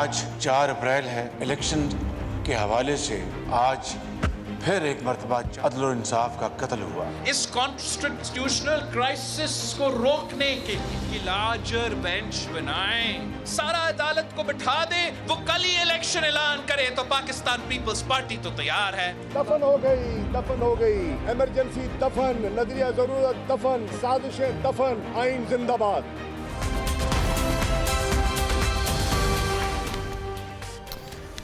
आज 4 अप्रैल है। इलेक्शन के हवाले से आज फिर एक मरतबा अदल और इंसाफ का कत्ल हुआ। इस कॉन्स्टिट्यूशनल क्राइसिस को रोकने के लिए लार्जर बेंच बनाएं, सारा अदालत को बिठा दे, वो कल ही इलेक्शन ऐलान करे तो पाकिस्तान पीपल्स पार्टी तो तैयार है। दफन हो गई, इमरजेंसी दफन, नजरिया जरूरत दफन, साजिशें दफन, आइन जिंदाबाद।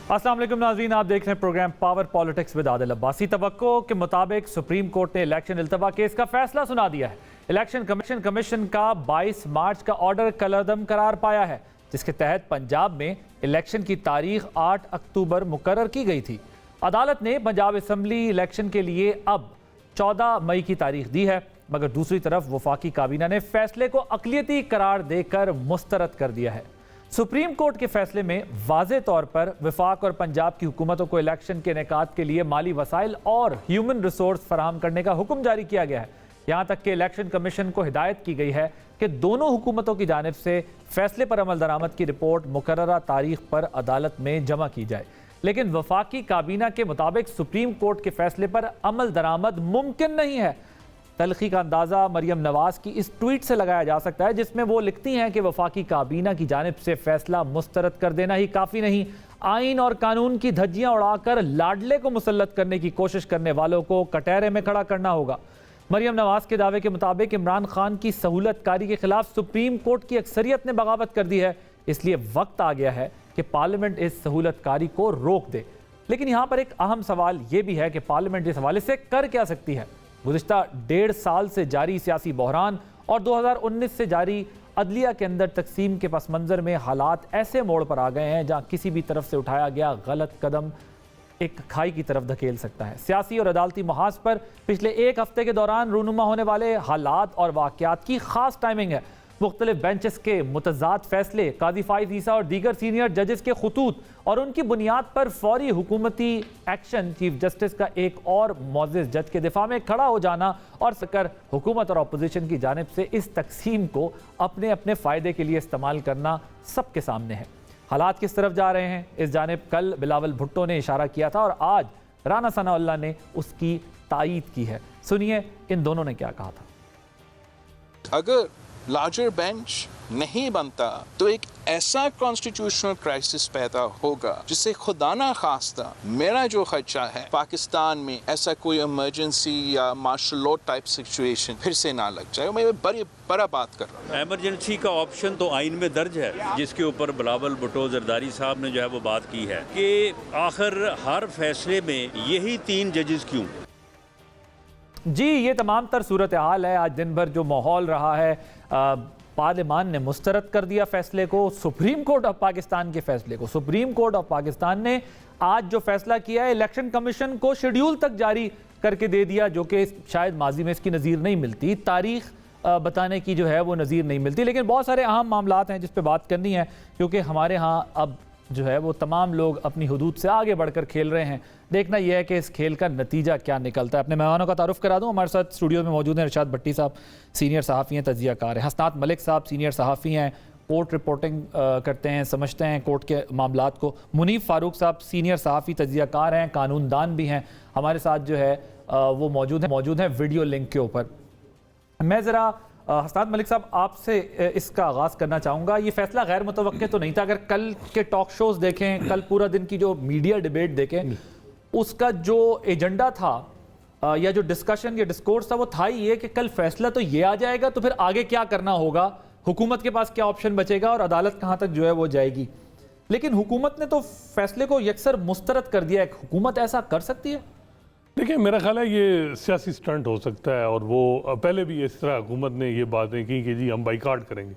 अस्सलाम वालेकुम नाज़रीन, आप देख रहे हैं program power politics with Adil Abbasi. तवक्को के मुताबिक सुप्रीम कोर्ट ने इलेक्शन इल्तवा केस का फैसला सुना दिया है। इलेक्शन कमीशन का 22 मार्च का ऑर्डर कलअदम करार पाया है, जिसके तहत पंजाब में इलेक्शन की तारीख 8 अक्टूबर मुकर्रर की गई थी। अदालत ने पंजाब असम्बली इलेक्शन के लिए अब 14 मई की तारीख दी है, मगर दूसरी तरफ वफाकी काबीना ने फैसले को अक़लियती करार देकर मुस्तरद कर दिया है। सुप्रीम कोर्ट के फैसले में वाज़े तौर पर वफाक और पंजाब की हुकूमतों को इलेक्शन के इनेकाद के लिए माली वसाइल और ह्यूमन रिसोर्स फराहम करने का हुक्म जारी किया गया है। यहाँ तक कि इलेक्शन कमीशन को हिदायत की गई है कि दोनों हुकूमतों की जानिब से फैसले पर अमल दरामद की रिपोर्ट मुकर्ररा तारीख पर अदालत में जमा की जाए। लेकिन वफाकी काबीना के मुताबिक सुप्रीम कोर्ट के फैसले पर अमल दरामद मुमकिन नहीं है। तलखी का अंदाज़ा मरियम नवाज की इस ट्वीट से लगाया जा सकता है, जिसमें वो लिखती हैं कि वफाकी काबीना की जानिब से फैसला मुस्तरद कर देना ही काफ़ी नहीं, आइन और कानून की धज्जियां उड़ाकर लाडले को मुसल्लत करने की कोशिश करने वालों को कटहरे में खड़ा करना होगा। मरियम नवाज के दावे के मुताबिक इमरान खान की सहूलतकारी के खिलाफ सुप्रीम कोर्ट की अक्सरियत ने बगावत कर दी है, इसलिए वक्त आ गया है कि पार्लियामेंट इस सहूलतकारी को रोक दे। लेकिन यहाँ पर एक अहम सवाल ये भी है कि पार्लियामेंट इस हवाले से कर क्या सकती है। गुज़िश्ता 1.5 साल से जारी सियासी बहरान और 2019 से जारी अदलिया के अंदर तकसीम के पस मंज़र में हालात ऐसे मोड़ पर आ गए हैं जहाँ किसी भी तरफ से उठाया गया गलत कदम एक खाई की तरफ धकेल सकता है। सियासी और अदालती महाज पर पिछले एक हफ्ते के दौरान रूनुमा होने वाले हालात और वाक़यात की खास टाइमिंग है। मुख्तलिफ बेंचेस के मुतज़ाद फैसले, काजी फाइज ईसा और दीगर सीनियर जजेस के खुतूत और उनकी बुनियाद पर फौरी हुकूमती एक्शन, चीफ जस्टिस का एक और मुअज़्ज़िज़ जज के दिफा में खड़ा हो जाना और सकर हुकूमत और अपोजिशन की जानिब से इस तकसीम को अपने अपने फ़ायदे के लिए इस्तेमाल करना सबके सामने है। हालात किस तरफ जा रहे हैं, इस जानिब कल बिलावल भुट्टो ने इशारा किया था और आज राना सनाउल्लाह ने उसकी तायीद की है। सुनिए इन दोनों ने क्या कहा था। अगर लार्जर बेंच नहीं बनता तो एक ऐसा कॉन्स्टिट्यूशनल क्राइसिस पैदा होगा जिससे खुदा ना खास्ता मेरा जो खदशा है पाकिस्तान में ऐसा कोई इमरजेंसी या मार्शल लॉ टाइप सिचुएशन फिर से ना लग जाए। मैं बड़ा बात कर रहा हूँ। इमरजेंसी का ऑप्शन तो आइन में दर्ज है, जिसके ऊपर बिलावल भुट्टो जरदारी साहब ने जो है वो बात की है कि आखिर हर फैसले में यही 3 जजेस क्यों। जी, ये तमाम तर सूरत हाल है। आज दिन भर जो माहौल रहा है, पार्लियामान ने मुस्तरद कर दिया फैसले को, सुप्रीम कोर्ट ऑफ पाकिस्तान के फैसले को। सुप्रीम कोर्ट ऑफ पाकिस्तान ने आज जो फैसला किया है, इलेक्शन कमीशन को शेड्यूल तक जारी करके दे दिया, जो कि शायद माजी में इसकी नज़ीर नहीं मिलती। तारीख बताने की जो है वो नज़ीर नहीं मिलती। लेकिन बहुत सारे अहम मामलात हैं जिस पे बात करनी है, क्योंकि हमारे यहाँ अब जो है वो तमाम लोग अपनी हुदूद से आगे बढ़कर खेल रहे हैं। देखना यह है कि इस खेल का नतीजा क्या निकलता है। अपने मेहमानों का तारुफ करा दूं। हमारे साथ स्टूडियो में मौजूद हैं इरशाद भट्टी साहब, सीनियर सहाफ़ी हैं, तजियाकार हैं। हसनात मलिक साहब, सीनियर सहाफ़ी हैं, कोर्ट रिपोर्टिंग करते हैं, समझते हैं कोर्ट के मामलात को। मुनीफ फारूक साहब, सीनियर सहाफ़ी, तजियाकार हैं, कानूनदान भी हैं, हमारे साथ जो है वो मौजूद हैं वीडियो लिंक के ऊपर। मैं ज़रा हसनात मलिक साहब आपसे इसका आगाज़ करना चाहूँगा। ये फैसला गैर मुतवक्के तो नहीं था। अगर कल के टॉक शोज़ देखें, कल पूरा दिन की जो मीडिया डिबेट देखें, उसका जो एजेंडा था या जो डिस्कशन या डिस्कोर्स था वो था ही ये कि कल फैसला तो ये आ जाएगा तो फिर आगे क्या करना होगा, हुकूमत के पास क्या ऑप्शन बचेगा और अदालत कहाँ तक जो है वो जाएगी। लेकिन हुकूमत ने तो फैसले को यकसर मुस्तरद कर दिया। एक हुकूमत ऐसा कर सकती है? देखिए, मेरा ख्याल है ये सियासी स्टंट हो सकता है, और वो पहले भी इस तरह हुकूमत ने ये बातें की कि जी हम बाइकाट करेंगे,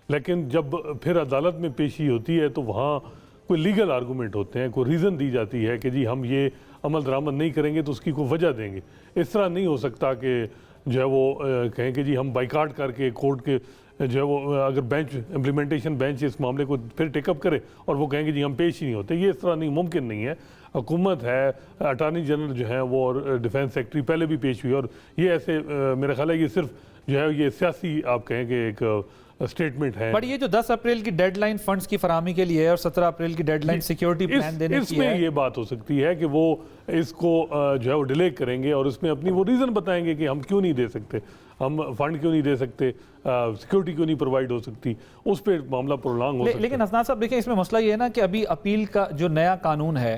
लेकिन जब फिर अदालत में पेशी होती है तो वहाँ कोई लीगल आर्गूमेंट होते हैं, कोई रीज़न दी जाती है कि जी हम ये अमल दरामद नहीं करेंगे तो उसकी कोई वजह देंगे। इस तरह नहीं हो सकता कि जो है वो कहें कि जी हम बाइकाट करके कोर्ट के जो है वो अगर बेंच इम्प्लीमेंटेशन बेंच इस मामले को फिर टेकअप करे और वो कहेंगे जी हम पेश ही नहीं होते। ये इस तरह नहीं, मुमकिन नहीं है। हुकूमत है, अटार्नी जनरल जो है वो और डिफेंस सेक्रेटरी पहले भी पेश हुई, और ये ऐसे मेरा ख्याल है ये सिर्फ जो है ये सियासी आप कहें कि एक स्टेटमेंट है। बट ये जो 10 अप्रैल की डेडलाइन फंड्स की फराहमी के लिए है और 17 अप्रैल की डेडलाइन सिक्योरिटी प्लान देने की इसमें है, ये बात हो सकती है कि वो इसको जो है वो डिले करेंगे और उसमें अपनी वो रीज़न बताएंगे कि हम क्यों नहीं दे सकते, हम फंड क्यों नहीं दे सकते, सिक्योरिटी क्यों नहीं प्रोवाइड हो सकती, उस पर मामला प्रोलॉन्ग हो सकता है। लेकिन हसनान साहब देखिए, इसमें मसला ये है ना कि अभी अपील का जो नया कानून है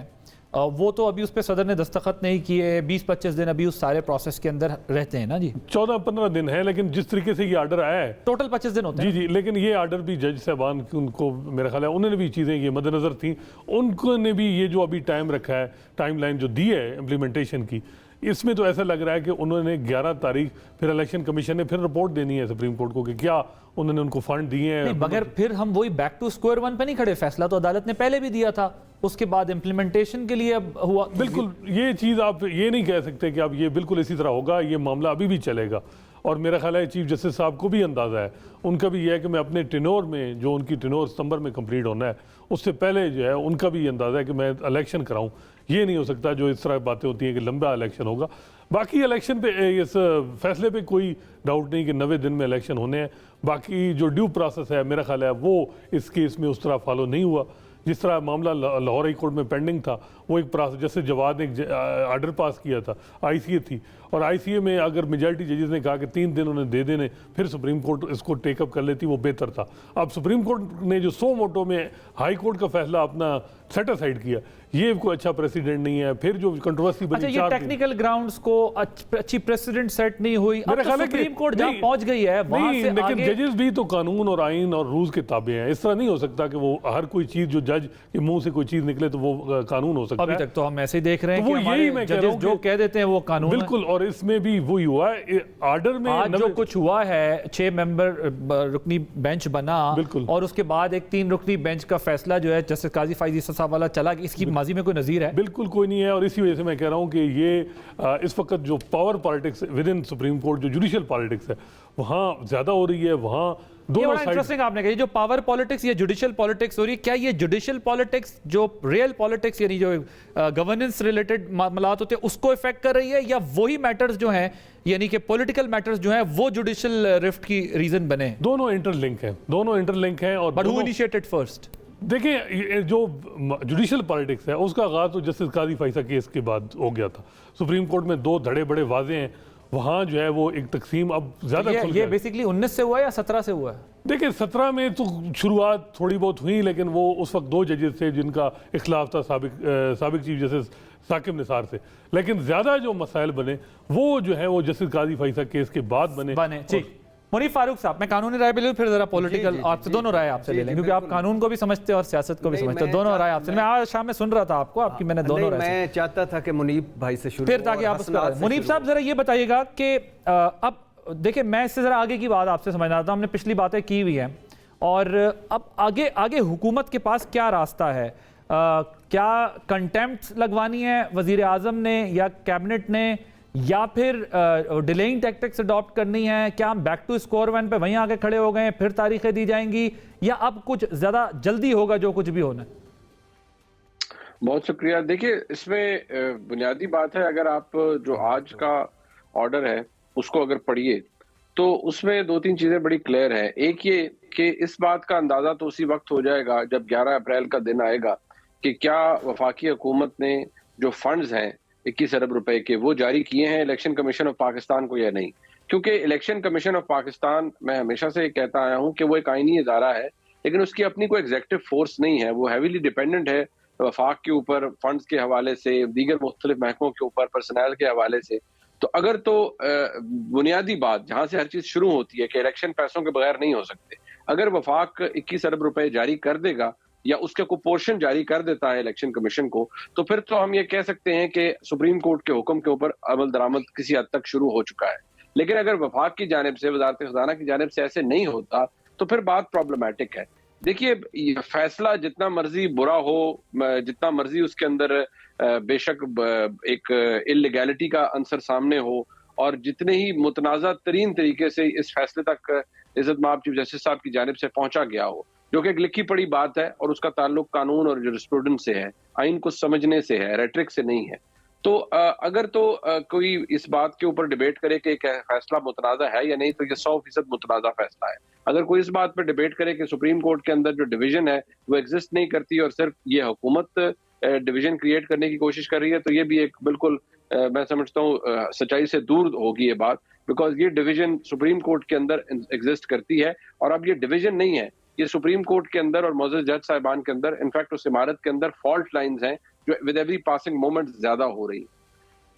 वो तो अभी उस पर सदर ने दस्तखत नहीं किए, 20-25 दिन अभी उस सारे प्रोसेस के अंदर रहते हैं ना जी। 14-15 दिन है, लेकिन जिस तरीके से ये आर्डर आया है टोटल 25 दिन होते हैं। जी, लेकिन ये आर्डर भी जज साहबान की, उनको मेरा ख्याल है उन्होंने भी चीज़ें ये मद्देनज़र थी, उनको ने भी ये जो अभी टाइम रखा है, टाइम लाइन जो दी है इम्प्लीमेंटेशन की, इसमें तो ऐसा लग रहा है कि उन्होंने 11 तारीख फिर इलेक्शन कमीशन ने फिर रिपोर्ट देनी है सुप्रीम कोर्ट को कि क्या उन्होंने उनको फंड दिए हैं। मगर फिर हम वही बैक टू स्क्वायर वन पे नहीं खड़े, फैसला तो अदालत ने पहले भी दिया था, उसके बाद इम्प्लीमेंटेशन के लिए अब हुआ। बिल्कुल, ये चीज़ आप ये नहीं कह सकते कि अब ये बिल्कुल इसी तरह होगा, ये मामला अभी भी चलेगा। और मेरा ख्याल है चीफ जस्टिस साहब को भी अंदाज़ा है, उनका भी ये है कि मैं अपने टेनोर में, जो उनकी टेनोर सितंबर में कंप्लीट होना है, उससे पहले जो है उनका भी अंदाज़ा है कि मैं इलेक्शन कराऊं। ये नहीं हो सकता जो इस तरह बातें होती हैं कि लंबा इलेक्शन होगा। बाकी इलेक्शन पे, इस फैसले पे कोई डाउट नहीं कि 90 दिन में इलेक्शन होने हैं। बाकी जो ड्यू प्रोसेस है मेरा ख्याल है वो इस केस में उस तरह फॉलो नहीं हुआ। जिस तरह मामला लाहौर हाई कोर्ट में पेंडिंग था, वो एक प्रोसेस, जैसे जवाद ने एक आर्डर पास किया था, आईसीए थी, और आईसीए में अगर मेजॉरिटी जजेस ने कहा कि 3 दिन उन्हें दे देने, फिर सुप्रीम कोर्ट इसको टेकअप कर लेती, वो बेहतर था। अब सुप्रीम कोर्ट ने जो 100 वोटों में हाई कोर्ट का फैसला अपना सेट असाइड किया, ये कोई अच्छा प्रेसिडेंट नहीं है। फिर जो कंट्रोवर्सी बनी, अच्छा, ये टेक्निकल ग्राउंड्स को अच्छी प्रेसिडेंट सेट नहीं हुई, अब तो सुप्रीम कोर्ट जहां पहुंच गई है वहां से लेकिन आगे। जजेस भी तो कानून और आइन और रूल्स के ताबे हैं। इस तरह नहीं हो सकता कि वो हर कोई चीज जो जज के मुंह से कोई चीज निकले तो वो कानून हो सकता है। अभी तक तो हम ऐसे ही देख रहे हैं तो कि वो हमारे यही मैं कह रहा जजेस हूं जो कह देते हैं वो कानून है। बिल्कुल, और इसमें भी वही हुआ है आर्डर में। आज जो कुछ हुआ है, 6 मेंबर रुकनी बेंच बना, और उसके बाद एक 3 रुकनी बेंच का फैसला जो है जस्टिस काजी फाइज ईसा साहब वाला चला, इसकी माजी में कोई नजीर है? बिल्कुल कोई नहीं है। और इसी वजह से मैं कह रहा हूं कि ये इस वक्त जो power politics with in supreme court, जो जुडिशियल पॉलिटिक्स है, वहां ज्यादा हो रही है। वहां ये बड़ा इंटरेस्टिंग आपने कहा, जो पावर पॉलिटिक्स या जुडिशियल पॉलिटिक्स हो रही है, क्या ये जुडिशियल पॉलिटिक्स जो रियल पॉलिटिक्स यानी जो गवर्नेंस रिलेटेड मामलात होते हैं उसको इफेक्ट कर रही है, या वही मैटर्स जो हैं यानी कि पॉलिटिकल मैटर्स जो हैं वो जुडिशियल रिफ्ट की रीजन बने? दोनों इंटरलिंक हैं, दोनों इंटरलिंक हैं। और बट हु इनिशिएटेड फर्स्ट? देखिए, जो जुडिशियल पॉलिटिक्स है उसका आगाज तो जस्टिस काजी फाइसा केस के बाद हो गया था। सुप्रीम कोर्ट में 2 धड़े बड़े वाजे हैं, वहाँ जो है वो एक तकसीम अब ज्यादा ये बेसिकली 19 से हुआ या 17 से हुआ है? देखिए, 17 में तो शुरुआत थोड़ी बहुत हुई, लेकिन वो उस वक्त 2 जजेस थे जिनका इख्लाफ था साबिक चीफ जस्टिस साकिब निसार से। लेकिन ज्यादा जो मसाइल बने वो जो है वो जस्टिस काजी फाइसा केस के बाद बने। ठीक, मुनीफ फारूक साहब, मैं कानूनी राय भी लूँ, फिर जरा पॉलिटिकल आपसे दोनों राय आपसे ले लें, क्योंकि आप कानून को भी समझते हैं और सियासत को भी समझते हैं। दोनों राय आपसे, मैं आज शाम में सुन रहा था आपको, आपकी मैंने दोनों राय। मैं चाहता था कि मुनीफ भाई से शुरू, फिर ताकि आप मुनीफ साहब जरा ये बताइएगा कि अब देखिए, मैं इससे जरा आगे की बात आपसे समझना चाहता हूं। हमने पिछली बातें की हुई हैं, और अब आगे हुकूमत के पास क्या रास्ता है? क्या कंटेम्प्ट लगवानी है वजीर आजम ने या कैबिनेट ने, या फिर डिलेइंग टैक्टिक्स अडॉप्ट करनी है? क्या हम बैक टू स्क्वायर वन पे वहीं आके खड़े हो गए, फिर तारीखें दी जाएंगी, या अब कुछ ज्यादा जल्दी होगा जो कुछ भी होना? बहुत शुक्रिया। देखिए, इसमें बुनियादी बात है, अगर आप जो आज का ऑर्डर है उसको अगर पढ़िए तो उसमें 2-3 चीजें बड़ी क्लियर है। एक ये कि इस बात का अंदाजा तो उसी वक्त हो जाएगा जब 11 अप्रैल का दिन आएगा कि क्या वफाकी हुकूमत ने जो फंड्स हैं 21 अरब रुपए के, वो जारी किए हैं इलेक्शन कमीशन ऑफ पाकिस्तान को या नहीं। क्योंकि इलेक्शन कमीशन ऑफ पाकिस्तान, मैं हमेशा से कहता आया हूं कि वो एक आईनी इदारा है, लेकिन उसकी अपनी कोई एग्जीक्यूटिव फोर्स नहीं है। वो हैवीली डिपेंडेंट है वफाक के ऊपर, फंड्स के हवाले से, दीगर मुख्तलिफ महकमों के ऊपर, पर्सनल के हवाले से। तो अगर तो बुनियादी बात जहां से हर चीज शुरू होती है कि इलेक्शन पैसों के बगैर नहीं हो सकते, अगर वफाक 21 अरब रुपए जारी कर देगा या उसका कोई पोर्शन जारी कर देता है इलेक्शन कमीशन को, तो फिर तो हम ये कह सकते हैं कि सुप्रीम कोर्ट के हुक्म के ऊपर अमल दरामद किसी हद तक शुरू हो चुका है। लेकिन अगर वफाक की जानिब से, वजारत खजाना की जानिब से ऐसे नहीं होता तो फिर बात प्रॉब्लमैटिक है। देखिए, फैसला जितना मर्जी बुरा हो, जितना मर्जी उसके अंदर बेशक एक इलीगैलिटी का अंसर सामने हो, और जितने ही मुतनाज़ा तरीन तरीके से इस फैसले तक इज्जत माब चीफ जस्टिस साहब की जानिब से पहुंचा गया हो, जो कि एक लिखी पड़ी बात है और उसका ताल्लुक कानून और जुरिस्प्रूडेंस से है, आइन को समझने से है, रेट्रिक से नहीं है। तो अगर तो कोई इस बात के ऊपर डिबेट करे कि फैसला मुतनाज़ा है या नहीं, तो ये 100% मुतनाज़ा फैसला है। अगर कोई इस बात पर डिबेट करे कि सुप्रीम कोर्ट के अंदर जो डिवीजन है वो एग्जिस्ट नहीं करती और सिर्फ ये हुकूमत डिवीजन क्रिएट करने की कोशिश कर रही है, तो ये भी एक बिल्कुल मैं समझता हूँ सच्चाई से दूर होगी ये बात, बिकॉज ये डिवीजन सुप्रीम कोर्ट के अंदर एग्जिस्ट करती है। और अब ये डिवीजन नहीं है, ये सुप्रीम कोर्ट के अंदर और मौजूद जज साहिबान के अंदर, इनफैक्ट उस इमारत के अंदर फॉल्ट लाइंस हैं जो विद एवरी पासिंग मोमेंट ज्यादा हो रही।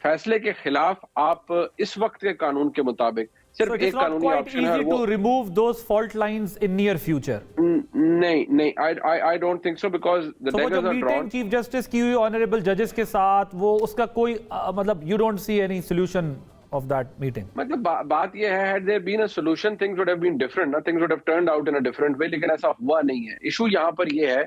फैसले के खिलाफ आप इस वक्त के कानून के मुताबिक सिर्फ एक कानूनी ऑप्शन है, वो remove those fault lines in near future. नहीं, I don't think so, because the daggers are drawn. Chief justice की हुई ऑनरेबल जजेस के साथ वो उसका कोई मतलब you don't see any solution of that meeting? मतलब बात ये है, had there been a solution, things would have been different, things would have turned out in a different way, लेकिन ऐसा हुआ नहीं है। इशू यहाँ पर ये है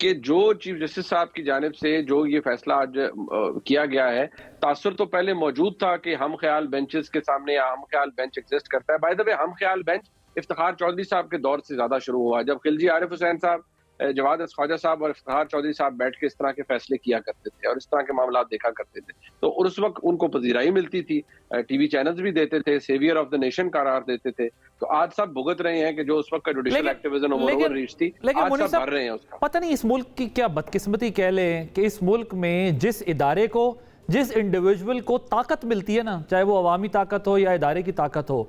कि जो चीफ जस्टिस साहब की जानिब से जो ये फैसला आज किया गया है, तासुर तो पहले मौजूद था कि हम ख्याल बेंचेस के सामने या हम ख्याल बेंच एग्जिस्ट करता है। बाय द वे, हम ख्याल बेंच इफ्तिखार चौधरी साहब के दौर से ज्यादा शुरू हुआ, जब खिलजी आरिफ हुसैन साहब, जवाद ख्वाजा साहब और इफ्तिखार चौधरी साहब बैठ के इस तरह के फैसले किया करते थे और इस तरह के मामला देखा करते थे। तो उस वक्त उनको पजीराई मिलती थी, टीवी चैनल्स भी देते थे, सेवियर ऑफ द नेशन करार देते थे। तो आज सब भुगत रहे हैं कि जो उस वक्त का जुडिशियल एक्टिविज्म ओवर रीच थी, आज सब भर रहे हैं उसका। पता नहीं इस मुल्क की क्या बदकिस्मती कह लें कि इस मुल्क में जिस इदारे को, जिस इंडिविजुअल को ताकत मिलती है ना, चाहे वो अवामी ताकत हो या इदारे की ताकत हो,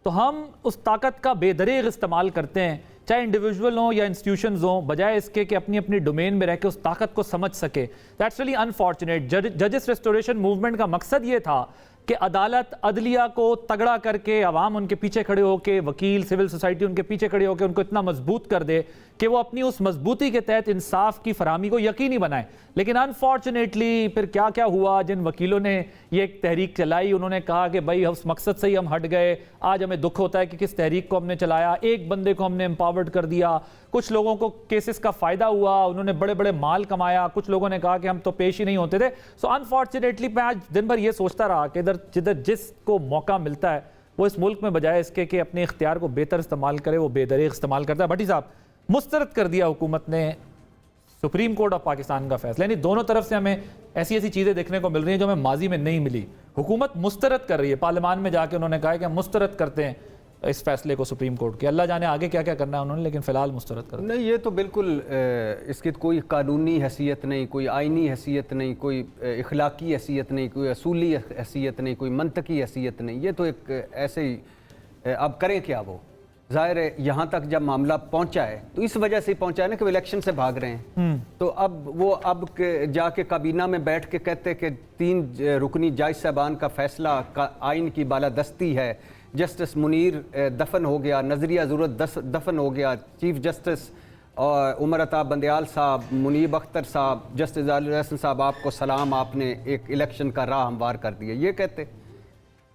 तो हम उस ताकत का बेदरीग इस्तेमाल करते हैं, चाहे इंडिविजुअल हो या इंस्टीट्यूशंस हो, बजाय इसके कि अपनी अपनी डोमेन में रह के उस ताकत को समझ सके। That's really unfortunate. जजेस रेस्टोरेशन मूवमेंट का मकसद ये था कि अदालत अदलिया को तगड़ा करके, अवाम उनके पीछे खड़े होके, वकील, सिविल सोसाइटी उनके पीछे खड़े होकर उनको इतना मजबूत कर दे कि वो अपनी उस मजबूती के तहत इंसाफ की फराहमी को यकीनी बनाए। लेकिन अनफॉर्चुनेटली फिर क्या क्या हुआ, जिन वकीलों ने ये एक तहरीक चलाई, उन्होंने कहा कि भाई उस मकसद से ही हम हट गए। आज हमें दुख होता है कि किस तहरीक को हमने चलाया, एक बंदे को हमने एम्पावर्ड कर दिया, कुछ लोगों को केसेस का फ़ायदा हुआ, उन्होंने बड़े बड़े माल कमाया, कुछ लोगों ने कहा कि हम तो पेश ही नहीं होते थे। सो अनफॉर्चुनेटली मैं आज दिन भर ये सोचता रहा कि इधर जिधर जिसको मौका मिलता है वो इस मुल्क में बजाय इसके कि अपने इख्तियार को बेहतर इस्तेमाल करे, वो बेदरीग इस्तेमाल करता है। भट्टी साहब, मुस्तरद कर दिया हुकूमत ने सुप्रीम कोर्ट ऑफ पाकिस्तान का फैसला, यानी दोनों तरफ से हमें ऐसी ऐसी चीज़ें देखने को मिल रही हैं जो हमें माजी में नहीं मिली। हुकूमत मुस्तरद कर रही है, पार्लियामान में जाके उन्होंने कहा कि हम मुस्तरद करते हैं इस फैसले को सुप्रीम कोर्ट के। अल्लाह जाने आगे क्या क्या करना है उन्होंने, लेकिन फ़िलहाल मुस्तरद कर नहीं। ये तो बिल्कुल इसकी कोई कानूनी हैसियत नहीं, कोई आइनी हैसियत नहीं, कोई इखलाकी हैसियत नहीं, कोई असूली हैसियत नहीं, कोई मंतकी हैसियत नहीं। ये तो एक ऐसे ही, अब करें क्या वो। ज़ाहिर है यहाँ तक जब मामला पहुँचा है तो इस वजह से पहुँचा है ना कि वो इलेक्शन से भाग रहे हैं। तो अब जाके काबीना में बैठ के कहते कि 3 रुकनी जज साहबान का फैसला का आइन की बालादस्ती है, जस्टिस मुनीर दफन हो गया, नजरिया ज़रूरत दफन हो गया, चीफ जस्टिस और उमर अता बंदयाल साहब, मुनीब अख्तर साहब, जस्टिस जालिल हसन साहब, आपको सलाम, आपने एक इलेक्शन का राह हमवार कर दिया। ये कहते,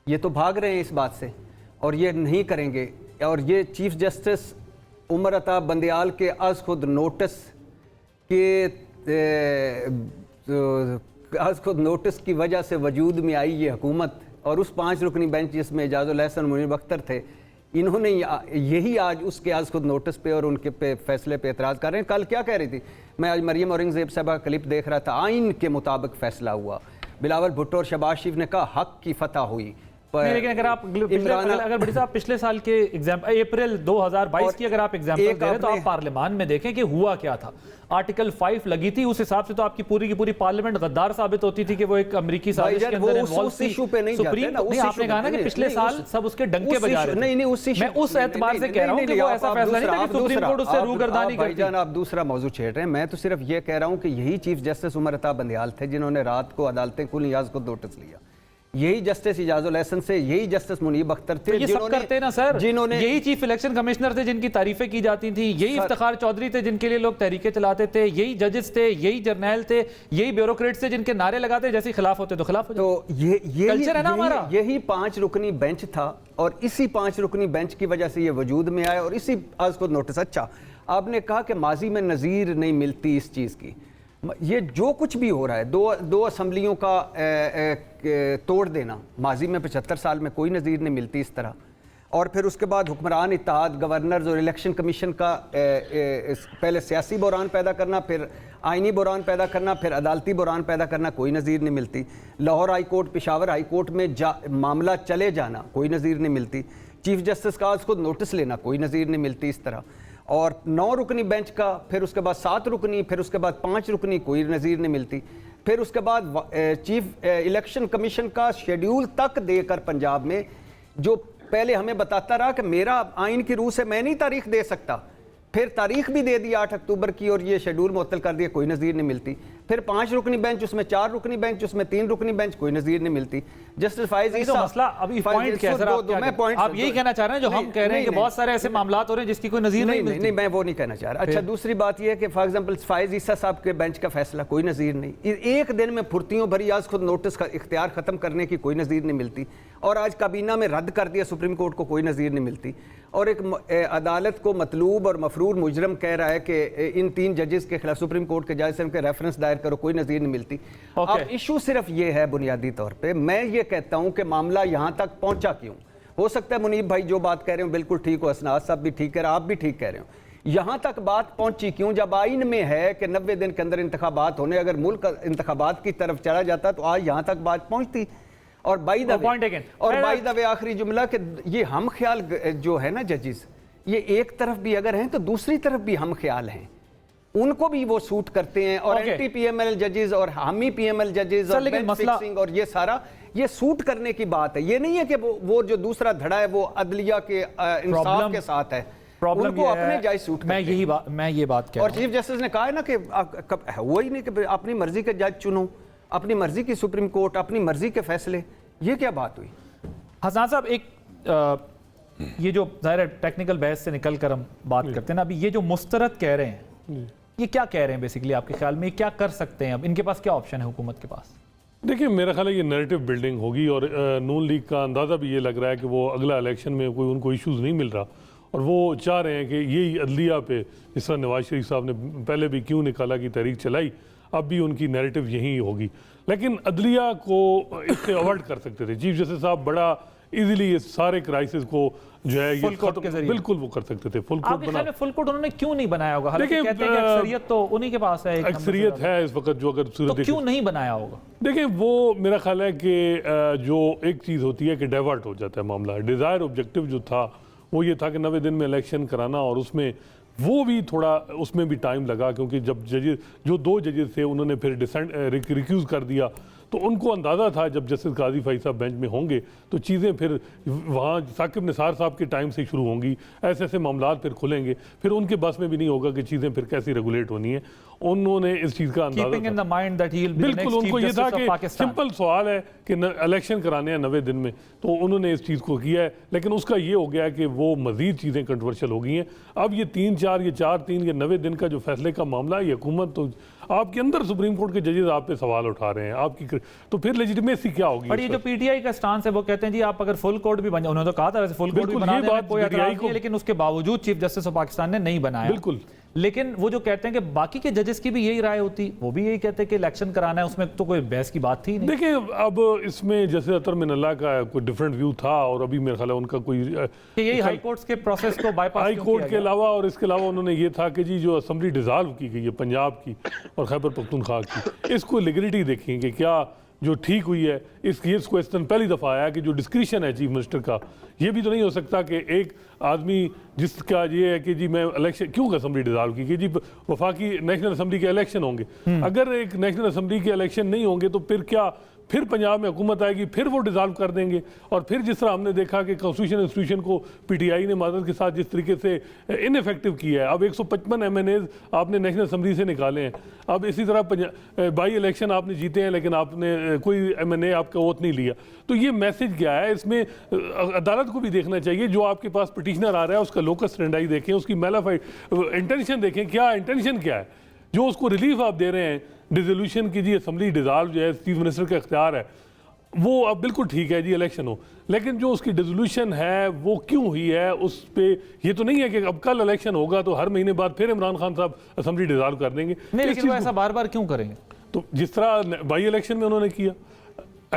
ये तो भाग रहे हैं इस बात से और ये नहीं करेंगे। और ये चीफ जस्टिस उमर अता बंदयाल के आज खुद नोटिस की वजह से वजूद में आई ये हुकूमत, और उस 5 रुकनी बेंच जिसमें एजाजुल हसन, मुनीब अख्तर थे, इन्होंने यही आज उसके आज खुद नोटिस पे और उनके पे फैसले पे एतराज़ कर रहे हैं। कल क्या कह रही थी, मैं आज मरियम औरंगज़ेब साहब क्लिप देख रहा था, आइन के मुताबिक फैसला हुआ। बिलावल भुट्टो और शहबाज शरीफ ने कहा हक की फतह हुई। लेकिन अगर आप अगर बड़ी साहब पिछले साल के एग्जाम्पल, अप्रैल 2022 की अगर आप एग्जाम्पल दे रहे हैं, तो आप पार्लियामान में देखें कि हुआ क्या था। आर्टिकल 5 लगी थी, उस हिसाब से तो आपकी पूरी की पूरी पार्लियामेंट गद्दार साबित होती थी कि वो एक अमेरिकी साजिश के अंदर इन्वॉल्व थी। सुप्रीम नहीं, आपने कहा ना कि पिछले साल सब उसके डंके बजा रहे थे। मैं उस एतबार से कह रहा हूँ कि वो ऐसा फैसला नहीं था कि सुप्रीम कोर्ट उससे रूगर्दानी करती। आप दूसरा मौजू छेड़ रहे हैं। मैं तो सिर्फ ये कह रहा हूँ कि यही चीफ जस्टिस उमर अता बंदयाल थे जिन्होंने रात को अदालतें कुल नियाज को नोटिस लिया। यही जस्टिस इजाजुल हसन से, यही जस्टिस मुनीब अख्तर थे, ये सब करते ना सर, जिन्होंने, यही चीफ इलेक्शन कमिश्नर थे जिनकी तारीफें की जाती थी, यही इफ्तिखार चौधरी थे जिनके लिए लोग तहरीकें चलाते थे, यही जजेस थे, यही जर्नैल थे, यही ब्यूरोक्रेट्स थे जिनके नारे लगाते जैसे खिलाफ होते तो खिलाफ होते। तो ये कल्चर है ना हमारा। यही 5 रुकनी बेंच था और इसी 5 रुकनी बेंच की वजह से ये वजूद में आया और इसी आज को नोटिस। अच्छा, आपने कहा कि माजी में नज़ीर नहीं मिलती इस चीज़ की। ये जो कुछ भी हो रहा है, दो असम्बलियों का तोड़ देना, माजी में 75 साल में कोई नज़ीर नहीं मिलती इस तरह। और फिर उसके बाद हुक्मरान इत्तेहाद, गवर्नर्स और इलेक्शन कमीशन का पहले सियासी बहरान पैदा करना, फिर आइनी बहरान पैदा करना, फिर अदालती बहरान पैदा करना, कोई नज़ीर नहीं मिलती। Lahore high court, Peshawar high court में मामला चले जाना, कोई नज़ीर नहीं मिलती। चीफ जस्टिस का खुद नोटिस लेना, कोई नज़ीर नहीं मिलती इस तरह। और 9 रुकनी बेंच का, फिर उसके बाद 7 रुकनी, फिर उसके बाद 5 रुकनी, कोई नज़ीर नहीं मिलती। फिर उसके बाद चीफ इलेक्शन कमीशन का शेड्यूल तक देकर पंजाब में, जो पहले हमें बताता रहा कि मेरा आइन की रूह से मैं नहीं तारीख दे सकता, फिर तारीख भी दे दी 8 अक्टूबर की और ये शेड्यूल मुअत्तल कर दिया, कोई नज़ीर नहीं मिलती। फिर 5 रुकनी बेंच, उसमें 4 रुकनी बेंच, उसमें 3 रुकनी बेंच, कोई नज़ीर नहीं मिलती। जस्टिस फाइज ईसा, मसला अभी पॉइंट क्या है सर, आप यही कहना चाह रहे हैं जो हम कह रहे हैं कि बहुत सारे ऐसे मामलात हो रहे हैं जिसकी कोई नज़ीर नहीं मिलती? नहीं, मैं वो नहीं कहना चाह रहा। अच्छा, दूसरी बात यह है कि फॉर एग्जांपल फाइज ईसा साहब के बेंच का फैसला, कोई नज़ीर नहीं। एक दिन में फुर्तियों भरी आज खुद नोटिस का इख्तियार ख़त्म करने की कोई नज़ीर नहीं मिलती, और आज काबीना में रद्द कर दिया सुप्रीम कोर्ट को, कोई नज़ीर नहीं मिलती। और एक अदालत को मतलूब और मफरूर मुजरम कह रहा है कि इन 3 जजेस के खिलाफ, सुप्रीम कोर्ट के जज से उनके रेफरेंस दायर करो, कोई नज़ीर नहीं मिलती। अब इशू सिर्फ ये है बुनियादी तौर पे, मैं ये कहता हूं कि मामला यहां तक पहुंचा क्यों। हो सकता है मुनीब भाई जो बात कह रहे हो बिल्कुल ठीक हो, असनाद साहब भी ठीक कह रहे हो, आप भी ठीक कह रहे हो। यहां तक बात पहुंची क्यों? जब आइन में है कि 90 दिन के अंदर इंतखाबात होने, अगर मुल्क इंतखाबात की तरफ चला जाता तो आज यहां तक बात पहुंचती। और बाई द वे आखिरी जुमला कि ये हम ख्याल जो है ना जजेस, ये एक तरफ भी अगर हैं तो दूसरी तरफ भी हम ख्याल हैं, उनको भी वो सूट करते हैं। और एंटी पीएमएल जजेस और हामी पीएमएल जजेस और बेंच फिक्सिंग और ये सारा ये सूट करने की बात है। ये नहीं है कि वो जो दूसरा धड़ा है वो अदलिया के इंसाफ के साथ है, प्रॉब्लम उनको अपने जायज सूट मैं ये बात कह रहा हूं। और चीफ जस्टिस ने कहा है ना कि वही नहीं कि अपनी मर्जी के जज चुनो, अपनी मर्जी की सुप्रीम कोर्ट, अपनी मर्जी के फैसले, ये क्या बात हुई? हसन साहब, एक ये जो ज़ाहिर टेक्निकल बहस से निकल कर हम बात करते हैं ना, अभी ये जो मुस्तरद कह रहे हैं, ये क्या कह रहे हैं बेसिकली आपके ख्याल में? क्या कर सकते हैं अब? इनके पास क्या ऑप्शन है हुकूमत के पास? देखिए, मेरा ख्याल है ये नैरेटिव बिल्डिंग होगी, और नून लीग का अंदाज़ा भी ये लग रहा है कि वो अगला इलेक्शन में कोई उनको इश्यूज़ नहीं मिल रहा, और वो चाह रहे हैं कि यही अदलिया पे, जिस तरह नवाज शरीफ साहब ने पहले भी क्यों निकाला की तहरीक चलाई, अब भी उनकी नैरेटिव यही होगी। लेकिन अदलिया को इससे अवॉइड कर सकते थे। चीफ जस्टिस साहब बड़ा इजीली ये सारे क्राइसिस को जो है ये बिल्कुल वो कर सकते थे। फुल कोर्ट बना, फुल कोर्ट उन्होंने क्यों नहीं बनाया होगा? हालांकि कहते हैं कि अक्सरियत तो उन्हीं के पास है, अक्सरियत है इस वक्त जो, अगर तो क्यों नहीं बनाया होगा? देखिए, वो मेरा ख्याल है कि जो एक चीज़ होती है कि डाइवर्ट हो जाता है मामला। डिज़ायर ऑब्जेक्टिव जो था वो ये था कि 90 दिन में इलेक्शन कराना, और उसमें वो भी थोड़ा उसमें भी टाइम लगा, क्योंकि जब जजेस जो 2 जजेस थे उन्होंने फिर रिक्यूज़ कर दिया, तो उनको अंदाज़ा था जब जस्टिस काजी फाइज साहब बेंच में होंगे तो चीज़ें फिर वहाँ साकिब निसार साहब के टाइम से शुरू होंगी, ऐसे ऐसे मामलात फिर खुलेंगे, फिर उनके बस में भी नहीं होगा कि चीज़ें फिर कैसी रेगुलेट होनी है। उन्होंने इस चीज़ का अंदाज़ा बिल्कुल, उनको ये था कि सिंपल सवाल है कि इलेक्शन कराने हैं 90 दिन में, तो उन्होंने इस चीज़ को किया है। लेकिन उसका ये हो गया कि वो मज़ीद चीज़ें कंट्रोवर्शियल हो गई हैं। अब ये 3-4 ये 4-3 ये 90 दिन का जो फैसले का मामला है, ये हुकूमत तो आपके अंदर सुप्रीम कोर्ट के जजेस आप पे सवाल उठा रहे हैं आपकी, तो फिर लेजिटिमेसी क्या होगी? और ये जो पीटीआई का स्टांस है वो कहते हैं जी आप अगर फुल कोर्ट भी बन जाए, उन्होंने तो कहा था वैसे फुल कोर्ट भी बनाने में कोई एतराज़ नहीं है, लेकिन उसके बावजूद चीफ जस्टिस ऑफ पाकिस्तान ने नहीं बनाया। बिल्कुल, लेकिन वो जो कहते हैं कि बाकी के जजेस की भी यही राय होती, वो भी यही कहते हैं कि इलेक्शन कराना है, उसमें तो कोई बहस की बात थी नहीं। देखिए, अब इसमें जैसे अतर मिनल्ला का कोई डिफरेंट व्यू था, और अभी मेरे ख्याल है उनका कोई यही हाई कोर्ट्स के प्रोसेस को बाईपास हाई कोर्ट के अलावा, और इसके अलावा उन्होंने ये था कि जी जो असेंबली डिसॉल्व की गई है पंजाब की और खैबर पख्तूनख्वा की, इसको लीगलिटी देखें कि क्या जो ठीक हुई है। इस क्वेश्चन पहली दफ़ा आया कि जो डिस्क्रिशन है चीफ मिनिस्टर का, ये भी तो नहीं हो सकता कि एक आदमी जिसका ये है कि जी मैं इलेक्शन क्यों असेंबली डिसॉल्व की कि जी वफाकी नेशनल असेंबली के इलेक्शन होंगे, अगर एक नेशनल असेंबली के इलेक्शन नहीं होंगे तो फिर क्या, फिर पंजाब में हुकूमत आएगी, फिर वो डिसॉल्व कर देंगे। और फिर जिस तरह हमने देखा कि कॉन्स्टिट्यूशन इंस्टीट्यूशन को पीटीआई ने मादत के साथ जिस तरीके से इनफेक्टिव किया है, अब 155 MNAs आपने नेशनल असेंबली से निकाले हैं। अब इसी तरह बाई इलेक्शन आपने जीते हैं, लेकिन आपने कोई MNA आपका वोट नहीं लिया। तो ये मैसेज क्या है? इसमें अदालत को भी देखना चाहिए, जो आपके पास पिटिशनर आ रहा है उसका लोकस स्टैंडाई देखें, उसकी मेलाफाइड इंटेंशन देखें, क्या इंटेंशन क्या है। जो उसको रिलीफ आप दे रहे हैं डिसोल्यूशन की, जी असेंबली डिसॉल्व जो है चीफ मिनिस्टर का इख्तियार है, वो अब बिल्कुल ठीक है जी इलेक्शन हो, लेकिन जो उसकी डिसोल्यूशन है वो क्यों हुई है उस पे ये तो नहीं है कि अब कल इलेक्शन होगा तो हर महीने बाद फिर इमरान खान साहब असेंबली डिसॉल्व कर देंगे। नहीं, लेकिन वो ऐसा बार बार क्यों करेंगे? तो जिस तरह बाई इलेक्शन में उन्होंने किया,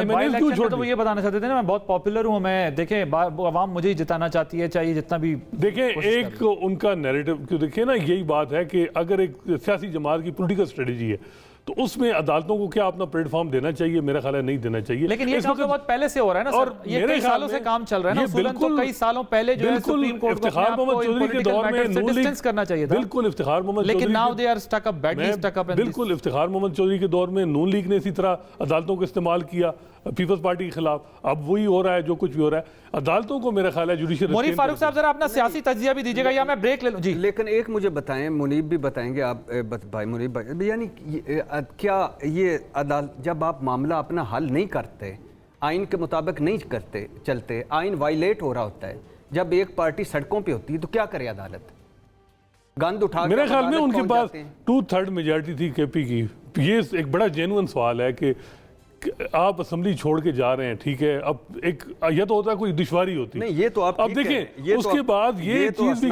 बाई इलेक्शन में तो वो ये बताना चाहते थे ना, मैं बहुत पॉपुलर हूँ, मैं देखें आवाम मुझे ही जिताना चाहती है, चाहिए जितना भी। देखें एक उनका नैरेटिव क्यों, देखिए ना यही बात है कि अगर एक सियासी जमात की पॉलिटिकल स्ट्रेटजी है तो उसमें अदालतों को क्या अपना प्लेटफॉर्म देना चाहिए? मेरा ख्याल है नहीं देना चाहिए। लेकिन ये काम तो बहुत पहले से हो रहा है ना और सर, ये कई सालों से काम चल रहा है ना, बिल्कुल तो कई सालों पहले जो है सुप्रीम कोर्ट को इफ्तिखार मोहम्मद चौधरी के दौर में नून लीग करना चाहिए था। बिल्कुल इफ्तिखार मोहम्मद चौधरी, लेकिन now they are stuck up, badly stuck up. बिल्कुल इफ्तिखार मोहम्मद चौधरी के दौर में नून लीग ने इसी तरह अदालतों को इस्तेमाल किया पीपल्स पार्टी के खिलाफ। अब वही हो रहा है जो कुछ भी हो रहा है। अदालतों को मेरा ख्याल है जुडिशियल। मुनीब फारूक साहब जरा अपना सियासी तज्जिया भी दीजिएगा या मैं ब्रेक ले लूं जी। लेकिन एक मुझे बताएं, मुनीब भी बताएंगे आप भाई मुनीब भाई, यानी क्या ये अदालत जब आप मामला अपना हल नहीं करते, आइन के मुताबिक नहीं करते चलते, आइन वायलेट हो रहा होता है, जब एक पार्टी सड़कों पे होती है तो क्या करे अदालत? गंद उठा मेरे ख्याल में उनके पास 2/3 मेजॉरिटी थी केपी की। ये एक बड़ा जेन्युइन सवाल है कि आप असेंबली छोड़ के जा रहे हैं, ठीक है, अब एक यह तो होता है कोई दुश्वारी होती है। नहीं ये तो आप अब देखें उसके बाद ये चीज भी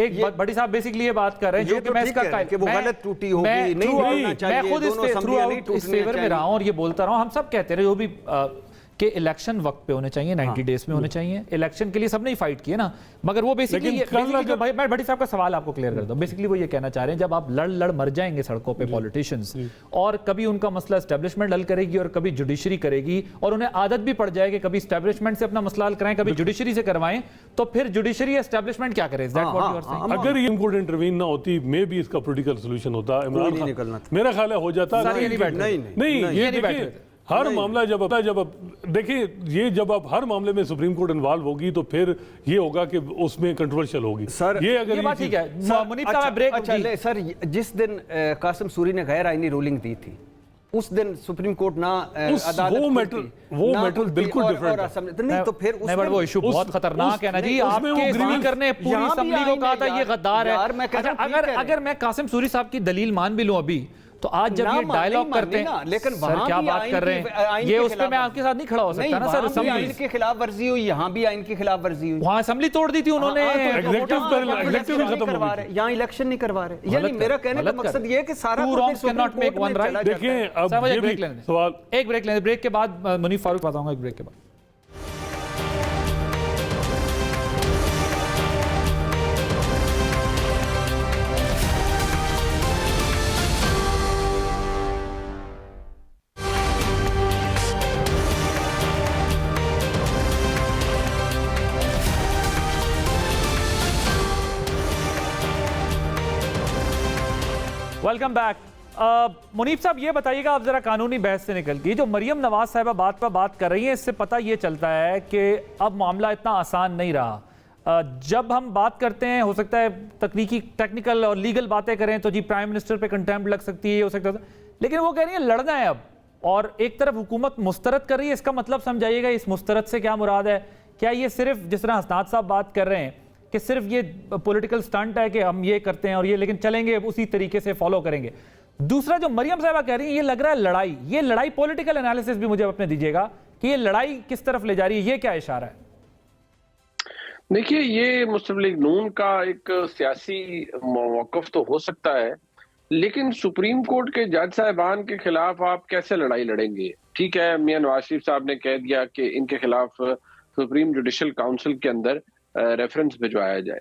एक बड़ी साहब बेसिकली ये बात कर रहे हैं जो कि मैं इसका कि वो गलत टूटी होगी, नहीं होना चाहिए, मैं खुद इस फेवर में रहा हूं और ये बोलता रहा हूं, हम सब कहते रहे जो भी कि इलेक्शन वक्त पे होने चाहिए, 90 डेज में होने चाहिए। इलेक्शन के लिए सबने ही फाइट किया ना, मगर वो बेसिकली मैं भट्टी साहब का सवाल आपको क्लियर कर दूं। बेसिकली वो ये कहना चाह रहे हैं जब आप लड़ मर जाएंगे सड़कों पे पॉलिटिशियंस, और कभी उनका मसला एस्टेब्लिशमेंट हल करेगी और कभी जुडिशरी करेगी, और उन्हें आदत भी पड़ जाएगी कभी एस्टेब्लिशमेंट से अपना मसला हल कराएं, कभी जुडिशरी से करवाएं, तो फिर जुडिशरी एस्टेब्लिशमेंट क्या करे? अगर ये कोर्ट इंटरवीन ना होती, मे भी इसका पॉलिटिकल सोल्यूशन होता, इमरान खान मेरा ख्याल है हो जाता। नहीं, हर मामला जब देखिए ये जब आप हर मामले में सुप्रीम कोर्ट इन्वॉल्व होगी तो फिर ये होगा कि उसमें कंट्रोवर्शियल होगी। सर ये अगर ये बात ठीक है। मुनीब साहब ब्रेक। अच्छा सर, जिस दिन कासिम सूरी ने गैर आईनी रूलिंग दी थी उस दिन सुप्रीम कोर्ट ना अदालत वो मैटर बिल्कुल डिफरेंट नहीं, तो फिर वो इशू बहुत खतरनाक है ना जी। आपके स्पीकर ने पूरी असेंबली को कहा था ये गद्दार है। अगर मैं कासिम सूरी साहब की दलील मान भी लूं अभी, तो आज जब ये डायलॉग करते हैं, लेकिन सर क्या बात कर रहे हैं, ये उस पे मैं आपके साथ नहीं खड़ा हो सकता ना सर। आइन की खिलाफ वर्जी हुई, यहाँ भी आइन की खिलाफ वर्जी हुई, वहाँ असेंबली तोड़ दी थी उन्होंने, एग्जीक्यूटिव खत्म हो गए, यहाँ इलेक्शन नहीं करवा रहे। यानी मेरा कहने का मकसद ये है कि सारा देखिए अब ये ब्रेक लेने सवाल, एक ब्रेक लेने, ब्रेक के बाद मुनीब फारूक बताऊंगा, एक ब्रेक के बाद। Welcome back. मुनीब साहब ये बताइएगा, आप जरा कानूनी बहस से निकल के जो मरियम नवाज साहिबा बात कर रही हैं, इससे पता ये चलता है कि अब मामला इतना आसान नहीं रहा। जब हम बात करते हैं, हो सकता है टेक्निकल और लीगल बातें करें तो जी प्राइम मिनिस्टर पे कंटेम्प्ट लग सकती है, हो सकता है, लेकिन वो कह रही है लड़ना है अब, और एक तरफ हुकूमत मुस्तरद कर रही है। इसका मतलब समझाइएगा, इस मुस्तरद से क्या मुराद है? क्या ये सिर्फ जिस तरह हसनाद साहब बात कर रहे हैं कि सिर्फ ये पॉलिटिकल स्टंट है कि हम ये करते हैं और ये, लेकिन चलेंगे उसी तरीके से फॉलो करेंगे? दूसरा जो मरियम साहिबा कह रही है, ये लग रहा है लड़ाई, ये लड़ाई पॉलिटिकल एनालिसिस भी मुझे अपने दीजिएगा कि ये लड़ाई किस तरफ ले जा रही है, ये क्या इशारा है? देखिए, ये मुस्लिम लीग नून का एक सियासी मौक़िफ़ तो हो सकता है, लेकिन सुप्रीम कोर्ट के जज साहिबान के खिलाफ आप कैसे लड़ाई लड़ेंगे? ठीक है, मियां नवाज शरीफ साहब ने कह दिया कि इनके खिलाफ सुप्रीम जुडिशल काउंसिल के अंदर रेफरेंस भिजवाया जाए।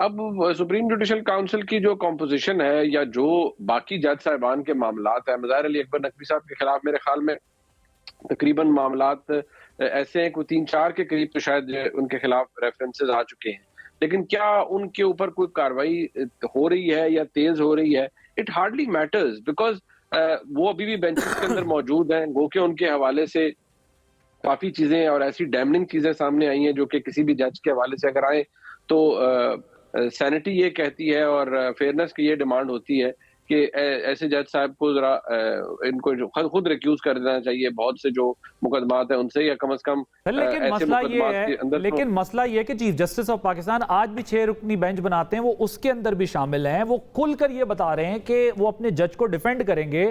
अब सुप्रीम जुडिशल काउंसिल की जो कॉम्पोजिशन है या जो बाकी जज साहिबान के मामलात है, मज़ाहिर अली अकबर नकवी साहब के खिलाफ मेरे ख्याल में तकरीबन मामलात ऐसे हैं कोई 3-4 के करीब तो शायद उनके खिलाफ रेफरेंसेस आ चुके हैं, लेकिन क्या उनके ऊपर कोई कार्रवाई हो रही है या तेज हो रही है? इट हार्डली मैटर्स, बिकॉज वो अभी भी बेंचेस के अंदर मौजूद हैं। गो के उनके हवाले से काफी चीजें और ऐसी डैमनिंग चीजें सामने आई हैं जो कि किसी भी जज के हवाले से अगर आए तो सैनिटी ये कहती है और फेयरनेस की ये डिमांड होती है कि ऐसे जज साहब को जरा इनको खुद रिक्यूज कर देना चाहिए बहुत से जो मुकदमात हैं उनसे, या कम से कम लेकिन मसला ये है कि चीफ जस्टिस ऑफ पाकिस्तान आज भी 6 रुकनी बेंच बनाते हैं, वो उसके अंदर भी शामिल हैं, वो खुलकर ये बता रहे हैं कि वो अपने जज को डिफेंड करेंगे।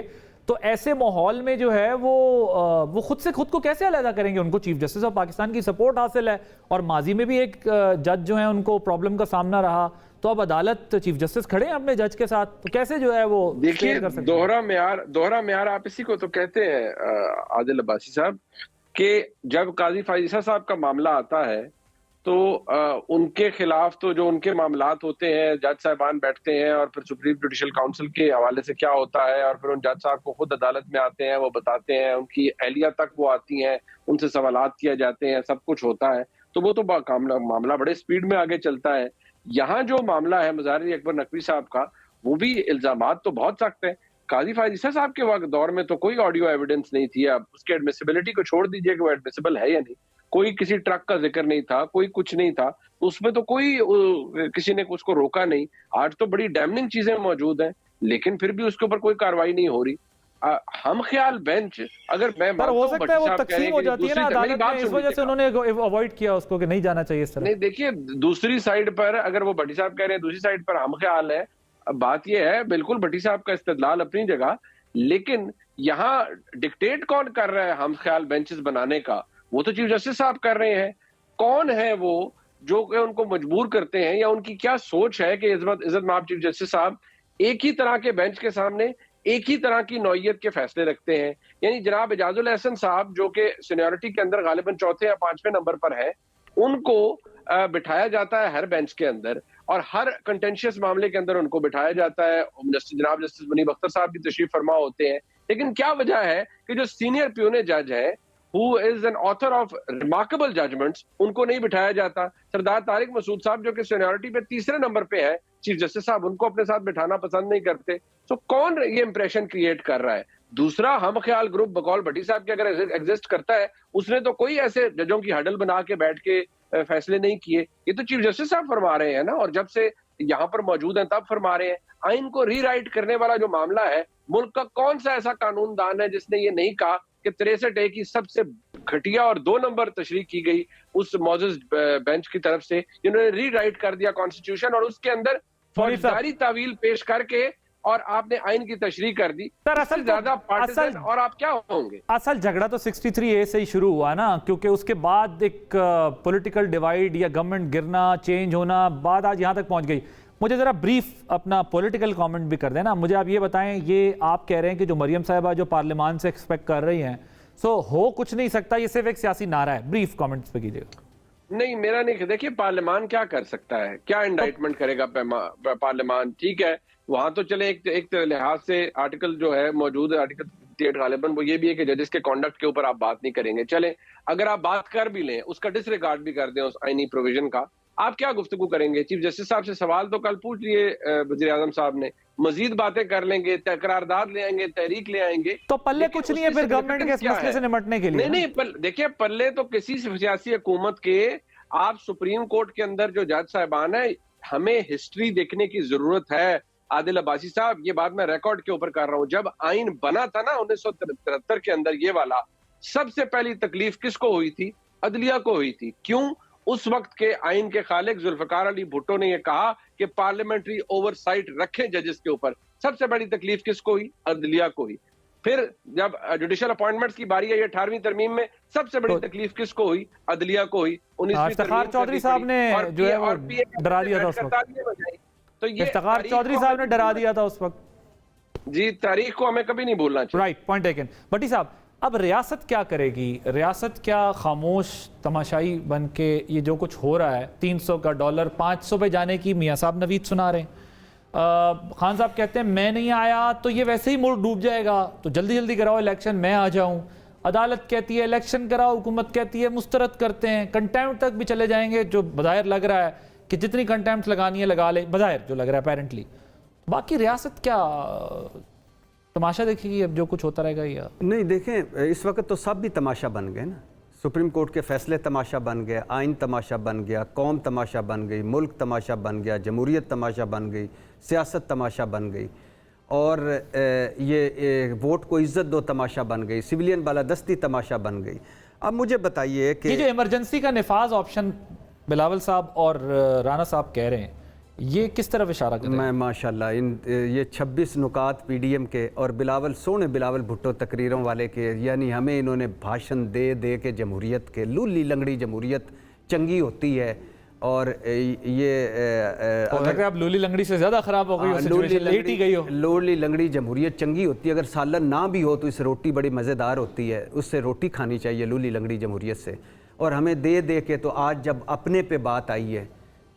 तो ऐसे माहौल में जो है वो खुद से खुद को कैसे अलग करेंगे? उनको चीफ जस्टिस ऑफ पाकिस्तान की सपोर्ट हासिल है और माजी में भी एक जज जो है उनको प्रॉब्लम का सामना रहा, तो अब अदालत चीफ जस्टिस खड़े हैं अपने जज के साथ, तो कैसे जो है वो देखिए कर सकते हैं? दोहरा म्यार आप इसी को तो कहते हैं आदिल अब्बासी साहब, कि जब काजी फाइजा साहब का मामला आता है तो उनके खिलाफ तो जो उनके मामलात होते हैं, जज साहबान बैठते हैं और फिर सुप्रीम जुडिशल काउंसिल के हवाले से क्या होता है, और फिर उन जज साहब को खुद अदालत में आते हैं, वो बताते हैं, उनकी अहलिया तक वो आती हैं, उनसे सवालात किए जाते हैं, सब कुछ होता है, तो वो तो मामला बड़े स्पीड में आगे चलता है। यहाँ जो मामला है मुजाहिर अकबर नकवी साहब का, वो भी इल्जामात तो बहुत सख्त है। काजी फाइजा साहब के वक्त दौर में तो कोई ऑडियो एविडेंस नहीं थी, अब उसके एडमिसिबिलिटी को छोड़ दीजिए कि वो एडमिसिबल है या नहीं, कोई किसी ट्रक का जिक्र नहीं था, कोई कुछ नहीं था, उसमें तो कोई किसी ने उसको रोका नहीं। आज तो बड़ी डैमनिंग चीजें मौजूद हैं, लेकिन फिर भी उसके ऊपर कोई कार्रवाई नहीं हो रही। हम ख्याल बेंच, अगर मैं पर हो सकता है वो तकसीम हो जाती है ना अदालत में, इस वजह से उन्होंने अवॉइड किया उसको कि नहीं जाना चाहिए इस तरह। नहीं, देखिए दूसरी साइड पर अगर वो भट्टी साहब कह रहे हैं, दूसरी साइड पर हम ख्याल है, बात ये है, बिल्कुल भट्टी साहब का इस्तेदलाल अपनी जगह, लेकिन यहाँ डिक्टेट कौन कर रहा है हम ख्याल बेंचेस बनाने का? वो तो चीफ जस्टिस साहब कर रहे हैं। कौन है वो जो कि उनको मजबूर करते हैं, या उनकी क्या सोच है कि इज्जत माफ चीफ जस्टिस साहब एक ही तरह के बेंच के सामने एक ही तरह की नौयत के फैसले रखते हैं? यानी जनाब एजाजुल एहसन साहब जो कि सीनियरिटी के अंदर गालिबन चौथे या पांचवें नंबर पर है, उनको बिठाया जाता है हर बेंच के अंदर, और हर कंटेंशियस मामले के अंदर उनको बिठाया जाता है। जनाब जस्टिस मुनीब अख्तर साहब भी तशरीफ फरमा होते हैं, लेकिन क्या वजह है कि जो सीनियर प्यूने जज है, who is an author of remarkable judgments, उनको नहीं बिठाया जाता? सरदार तारिक मसूद साहब जो कि सीनियरिटी पे तीसरे नंबर पे है, चीफ जस्टिस साहब उनको अपने साथ बिठाना पसंद नहीं करते। तो कौन ये इंप्रेशन क्रिएट कर रहा है? दूसरा, हम ख्याल ग्रुप बकौल भट्टी साहब के अगर एग्जिस्ट करता है, उसने तो कोई ऐसे जजों की हडल बना के बैठ के फैसले नहीं किए, ये तो चीफ जस्टिस साहब फरमा रहे हैं ना, और जब से यहाँ पर मौजूद हैं तब फरमा रहे हैं। आइन को रीराइट करने वाला जो मामला है, मुल्क का कौन सा ऐसा कानूनदान है जिसने ये नहीं कहा कि 63A की सबसे घटिया और 2 नंबर तशरीह की गई उस मौजूद बेंच की तरफ से, जिन्होंने रीराइट कर दिया कॉन्स्टिट्यूशन, और उसके अंदर फौजदारी तावील पेश करके और आपने आइन की तशरीह कर दी। सर असल ज्यादा पार्टिजन और आप क्या होंगे? असल झगड़ा तो 63A से ही शुरू हुआ ना, क्योंकि उसके बाद एक पॉलिटिकल डिवाइड या गवर्नमेंट गिरना, चेंज होना, बात आज यहाँ तक पहुँच गई। मुझे ज़रा ब्रीफ अपना पॉलिटिकल कमेंट भी कर देना। मुझे आप ये बताएं, ये आप कह रहे हैं कि जो मरियम साहिबा जो पार्लियामान से एक्सपेक्ट कर रही हैं, सो हो कुछ नहीं सकता, ये सिर्फ एक सियासी नारा है? ब्रीफ कमेंट्स पे कीजिएगा। नहीं, मेरा नहीं। देखिए पार्लियामान क्या कर सकता है, क्या इंडाइटमेंट करेगा पार्लियामान? ठीक है, वहां तो चले एक लिहाज से आर्टिकल जो है मौजूद है, आर्टिकल 38 गालिबन, वो ये भी है कि जजेस के कॉन्डक्ट के ऊपर आप बात नहीं करेंगे। चले, अगर आप बात कर भी लें, उसका डिसरिगार्ड भी कर दें उस आईनी प्रोविजन का, आप क्या गुफ्तगू करेंगे? चीफ जस्टिस साहब से सवाल तो कल पूछ लिए वजीर आजम साहब ने, मजीद बातें कर लेंगे, करारदाद ले आएंगे, तहरीक ले आएंगे, तो पल्ले कुछ नहीं है फिर गवर्नमेंट के इस मसले से निपटने के लिए? नहीं, देखिए पल्ले तो किसी सियासी हुकूमत के, आप सुप्रीम कोर्ट के अंदर जो जज साहबान है, हमें हिस्ट्री देखने की जरूरत है। आदिल अब्बासी साहब, ये बात मैं रिकॉर्ड के ऊपर कर रहा हूं, जब आइन बना था ना 1973 के अंदर ये वाला, सबसे पहली तकलीफ किसको हुई थी? अदलिया को हुई थी। क्यों? उस वक्त के आइन के खालिक जुल्फकार अली भुट्टो ने यह कहा कि पार्लियामेंट्री ओवरसाइट रखें जजेस के ऊपर। सबसे बड़ी तकलीफ किसको हुई? अदलिया को हुई। फिर जब जुडिशियल अपॉइंटमेंट्स की बारी आई 18वीं तरमीम में, सबसे बड़ी तकलीफ किसको हुई? अदलिया को हुई। 19वीं इफ्तिखार चौधरी साहब ने जो है वो डरा दिया था उस वक्त। तो ये इफ्तिखार चौधरी साहब ने डरा दिया था उस वक्त। जी, तारीख को हमें कभी नहीं भूलना चाहिए। Right, point taken. भट्टी साहब, अब रियासत क्या करेगी? रियासत क्या खामोश तमाशाई बन के ये जो कुछ हो रहा है, 300 का डॉलर 500 पे जाने की मियाँ साहब नवीद सुना रहे हैं, खान साहब कहते हैं मैं नहीं आया तो ये वैसे ही मुल्क डूब जाएगा, तो जल्दी जल्दी कराओ इलेक्शन, मैं आ जाऊं। अदालत कहती है इलेक्शन कराओ, हुकूमत कहती है मुस्तरद करते हैं, कंटेम्प्ट तक भी चले जाएंगे, जो बज़ाहिर लग रहा है कि जितनी कंटेम्प्ट लगानी है लगा ले, बज़ाहिर जो लग रहा है अपेरेंटली। बाकी रियासत क्या तमाशा देखेगी अब जो कुछ होता रहेगा? या नहीं, देखें इस वक्त तो सब भी तमाशा बन गए ना। सुप्रीम कोर्ट के फैसले तमाशा बन गए, आइन तमाशा बन गया, कौम तमाशा बन गई, मुल्क तमाशा बन गया, जमहूरियत तमाशा बन गई, सियासत तमाशा बन गई, और ये वोट को इज्जत दो तमाशा बन गई, सिविलियन बालादस्ती तमाशा बन गई। अब मुझे बताइए कि ये जो इमरजेंसी का निफाज ऑप्शन बिलावल साहब और राना साहब कह रहे हैं, ये किस तरफ इशारा कर रहे मैं हैं? माशाल्लाह ये 26 नुकात पीडीएम के और बिलावल भुट्टो तकरीरों वाले के, यानी हमें इन्होंने भाषण दे दे के जमहूरियत के लूली लंगड़ी जमहूरियत चंगी होती है और ये अब लूली लंगड़ी से ज़्यादा ख़राब हो गई हो सिचुएशन, लेट ही गई हो। लूली लंगड़ी जमहूरियत चंगी होती है, अगर सालन ना भी हो तो इस रोटी बड़ी मज़ेदार होती है, उससे रोटी खानी चाहिए लूली लंगड़ी जमहूरियत से। और हमें दे दे के तो आज जब अपने पे बात आई है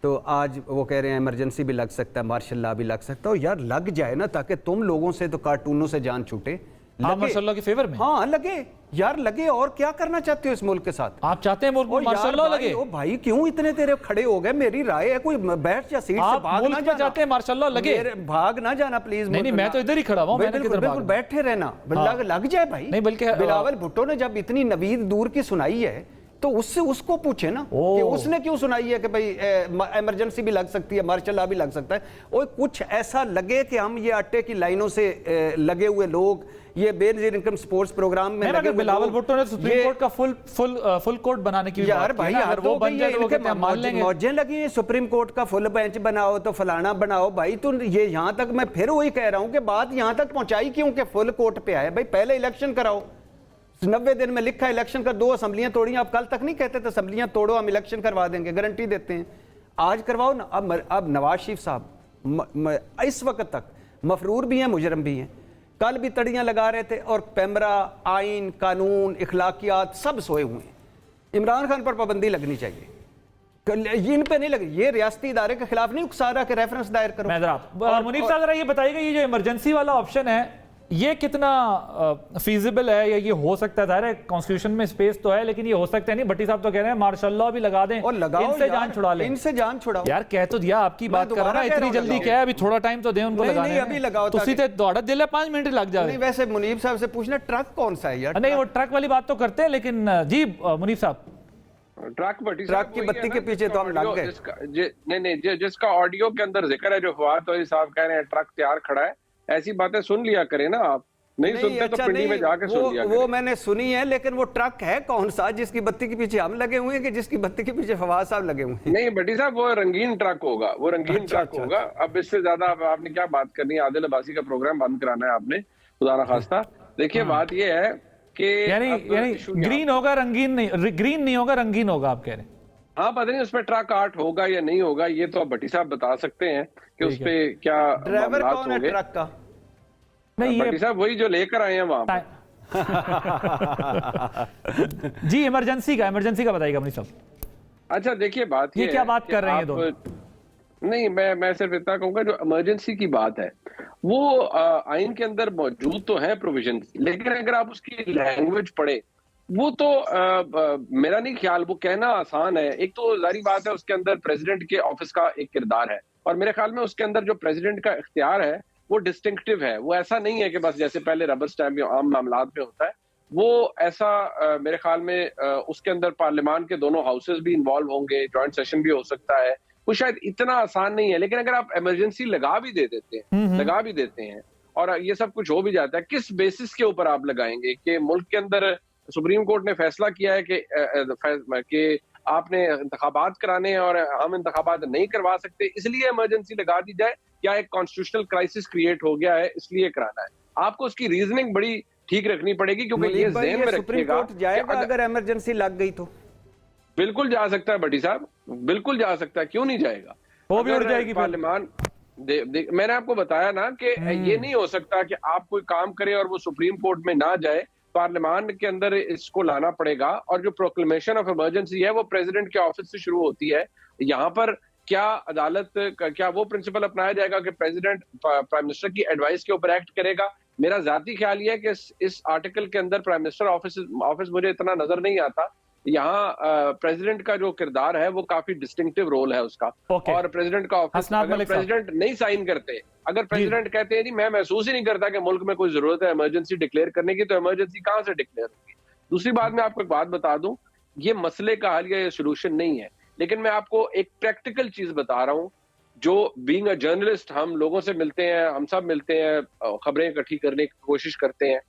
तो आज वो कह रहे हैं इमरजेंसी भी लग सकता है, मार्शल लॉ भी लग सकता है। यार लग जाए ना, ताकि तुम लोगों से तो कार्टूनों से जान छूटे। मार्शल लॉ के फेवर में? हाँ लगे यार, लगे। और क्या करना चाहते हो इस मुल्क के साथ? आप चाहते हैं मुल्क में मार्शल लॉ लगे? ओ भाई क्यों इतने तेरे खड़े हो गए? मेरी राय है, कोई बैठ जा सीट से, भाग ना जाना। चाहते हैं मार्शल लॉ लगे? भाग ना जाना प्लीज। नहीं, मैं तो इधर ही खड़ा हूं, मैंने किधर भागना? बैठे रहना, लग जाए भाई। नहीं बल्कि बिलावल भुट्टो ने जब इतनी नवीद दूर की सुनाई है तो उससे उसको पूछे ना कि उसने क्यों सुनाई है कि भाई इमरजेंसी भी लग सकती है, मार्शल लॉ भी लग सकता है। और कुछ ऐसा लगे कि हम ये आटे की लाइनों से लगे हुए लोग, ये बेनजीर इनकम स्पोर्ट्स प्रोग्राम में लगे हुए बिलावल भुट्टो ने सुप्रीम कोर्ट का फुल कोर्ट बनाने की यार भाई, अगर वो बन जाए तो मान लेंगे। मौजें लगी है सुप्रीम कोर्ट का फुल बेंच बनाओ तो फलाना बनाओ। भाई तो ये यहाँ तक, मैं फिर वही कह रहा हूँ कि बात यहाँ तक पहुंचाई क्यों कि फुल कोर्ट पे आए? भाई पहले इलेक्शन कराओ, 90 दिन में लिखा इलेक्शन कर, 2 असेंबलियां तोड़ी। आप कल तक नहीं कहते थे असेंबलियां तोड़ो, हम इलेक्शन करवा देंगे, गारंटी देते हैं। आज करवाओ ना। अब नवाज शरीफ साहब इस वक्त तक मफरूर भी हैं, मुजरम भी हैं। कल भी तड़ियां लगा रहे थे और पैमरा, आइन, कानून, इखलाकियात सब सोए हुए हैं। इमरान खान पर पाबंदी लगनी चाहिए, इन पे नहीं लगी। ये रियासती इदारे के खिलाफ नहीं उकसा रहा कि रेफरेंस दायर करो। मुनीफ साहब जरा ये बताइएगा, ये जो इमरजेंसी वाला ऑप्शन है ये कितना फीजिबल है, या ये हो सकता है? कॉन्स्टिट्यूशन में स्पेस तो है लेकिन ये हो सकता है नहीं। भट्टी साहब तो कह रहे हैं मार्शल लॉ भी लगा दें और लगाओ, इनसे जान छुड़ा लें। इनसे जान छुड़ाओ यार, कह तो दिया, आपकी बात कर रहा है। इतनी जल्दी क्या है? अभी थोड़ा टाइम तो दें उनको लगाने में। अभी लगाओ तो सीधे दौड़ा दिल है, 5 मिनट लग जाए। वैसे मुनीफ साहब से पूछना ट्रक कौन सा है यार? नहीं वो ट्रक वाली बात तो करते हैं, लेकिन जी मुनीफ साहब, ट्रक की बत्ती के पीछे तो हम लग गए। नहीं, जिसका ऑडियो के अंदर जिक्र है, जो फवाद वली साहब कह रहे हैं ट्रक तैयार खड़ा है, ऐसी बातें सुन लिया करें ना आप। नहीं सुनते अच्छा, तो पिंडी में जाके सुन लिया वो मैंने सुनी है, लेकिन वो ट्रक है कौन सा जिसकी बत्ती के पीछे हम लगे हुए हैं कि जिसकी बत्ती के पीछे फवाद साहब लगे हुए हैं? नहीं भट्टी साहब, वो रंगीन ट्रक होगा, वो रंगीन ट्रक होगा। अब इससे ज्यादा आपने क्या बात करनी है? आदिल अब्बासी का प्रोग्राम बंद कराना है आपने, खुदा ना खास्ता। देखिए बात ये है कि यानी ग्रीन होगा रंगीन नहीं, ग्रीन नहीं होगा रंगीन होगा, आप कह रहे हैं? हाँ, पता नहीं उसमें ट्रक आर्ट होगा या नहीं होगा, ये तो आप भट्टी साहब बता सकते हैं कि उस पे क्या ड्राइवर कौन है ट्रक का? नहीं, भट्टी साहब वही जो लेकर आए हैं वहां पर। जी इमरजेंसी का बताइएगा मुनीफ साहब। अच्छा देखिए, बात ये क्या बात कर रहे हैं दोनों? नहीं, मैं सिर्फ इतना कहूंगा, जो इमरजेंसी की बात है वो आइन के अंदर मौजूद तो है प्रोविजन, लेकिन अगर आप उसकी लैंग्वेज पढ़े वो तो मेरा नहीं ख्याल, वो कहना आसान है। एक तो जारी बात है उसके अंदर प्रेसिडेंट के ऑफिस का एक किरदार है, और मेरे ख्याल में उसके अंदर जो प्रेसिडेंट का इख्तियार है वो डिस्टिंक्टिव है। वो ऐसा नहीं है कि बस जैसे पहले रबर स्टैम्प या आम मामलात में होता है, वो ऐसा मेरे ख्याल में उसके अंदर पार्लियामान के दोनों हाउसेस भी इन्वॉल्व होंगे, जॉइंट सेशन भी हो सकता है। वो शायद इतना आसान नहीं है, लेकिन अगर आप इमरजेंसी लगा भी देते हैं और ये सब कुछ हो भी जाता है, किस बेसिस के ऊपर आप लगाएंगे? कि मुल्क के अंदर सुप्रीम कोर्ट ने फैसला किया है कि आपने इंतखाबात कराने हैं और हम इंतखाबात नहीं करवा सकते, इसलिए इमरजेंसी लगा दी जाए, या एक कॉन्स्टिट्यूशनल क्राइसिस क्रिएट हो गया है इसलिए कराना है? आपको उसकी रीजनिंग बड़ी ठीक रखनी पड़ेगी, क्योंकि ये ज़हन में रखिएगा जाएगा अगर इमरजेंसी लग गई तो बिल्कुल जा सकता है भट्टी साहब, बिल्कुल जा सकता है, क्यों नहीं जाएगा? वो भी उड़ जाएगी पार्लियामान। मैंने आपको बताया ना कि ये नहीं हो सकता कि आप कोई काम करें और वो सुप्रीम कोर्ट में ना जाए, पार्लियामान के अंदर इसको लाना पड़ेगा। और जो प्रोक्लेमेशन ऑफ इमरजेंसी है वो प्रेसिडेंट के ऑफिस से शुरू होती है। यहाँ पर क्या अदालत क्या वो प्रिंसिपल अपनाया जाएगा कि प्रेसिडेंट प्राइम मिनिस्टर की एडवाइस के ऊपर एक्ट करेगा? मेरा जाती ख्याल ये है कि इस आर्टिकल के अंदर प्राइम मिनिस्टर ऑफिस मुझे इतना नजर नहीं आता। यहाँ प्रेसिडेंट का जो किरदार है वो काफी डिस्टिंक्टिव रोल है उसका। और प्रेसिडेंट का ऑफिस, अगर प्रेसिडेंट नहीं साइन करते, अगर प्रेसिडेंट कहते हैं जी मैं महसूस ही नहीं करता कि मुल्क में कोई जरूरत है इमरजेंसी डिक्लेयर करने की, तो इमरजेंसी कहां से डिक्लेयर होगी? दूसरी बात, मैं आपको एक बात बता दूं, ये मसले का हल या सोल्यूशन नहीं है, लेकिन मैं आपको एक प्रैक्टिकल चीज बता रहा हूं। जो बीइंग अ जर्नलिस्ट हम लोगों से मिलते हैं, हम सब मिलते हैं, खबरें इकट्ठी करने की कोशिश करते हैं,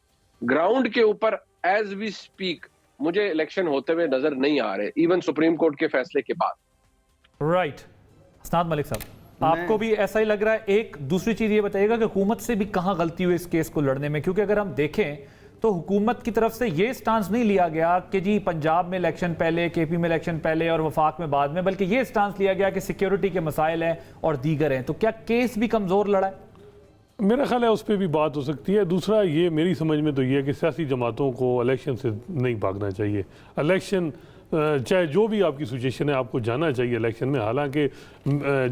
ग्राउंड के ऊपर एज वी स्पीक मुझे इलेक्शन होते हुए नजर नहीं आ रहे, इवन सुप्रीम कोर्ट के फैसले के बाद। राइट, हसनात मलिक साहब। आपको भी ऐसा ही लग रहा है? एक दूसरी चीज ये बताइएगा कि हुकूमत से भी कहां गलती हुई इस केस को लड़ने में, क्योंकि अगर हम देखें तो हुकूमत की तरफ से ये स्टांस नहीं लिया गया कि जी पंजाब में इलेक्शन पहले, केपी में इलेक्शन पहले और वफाक में बाद में, बल्कि ये स्टांस लिया गया कि सिक्योरिटी के मसाइल हैं और दीगर हैं। तो क्या केस भी कमजोर लड़ा है? मेरा ख्याल है उस पर भी बात हो सकती है। दूसरा ये मेरी समझ में तो ये है कि सियासी जमातों को इलेक्शन से नहीं भागना चाहिए। इलेक्शन चाहे जो भी आपकी सिचुएशन है, आपको जाना चाहिए इलेक्शन में। हालांकि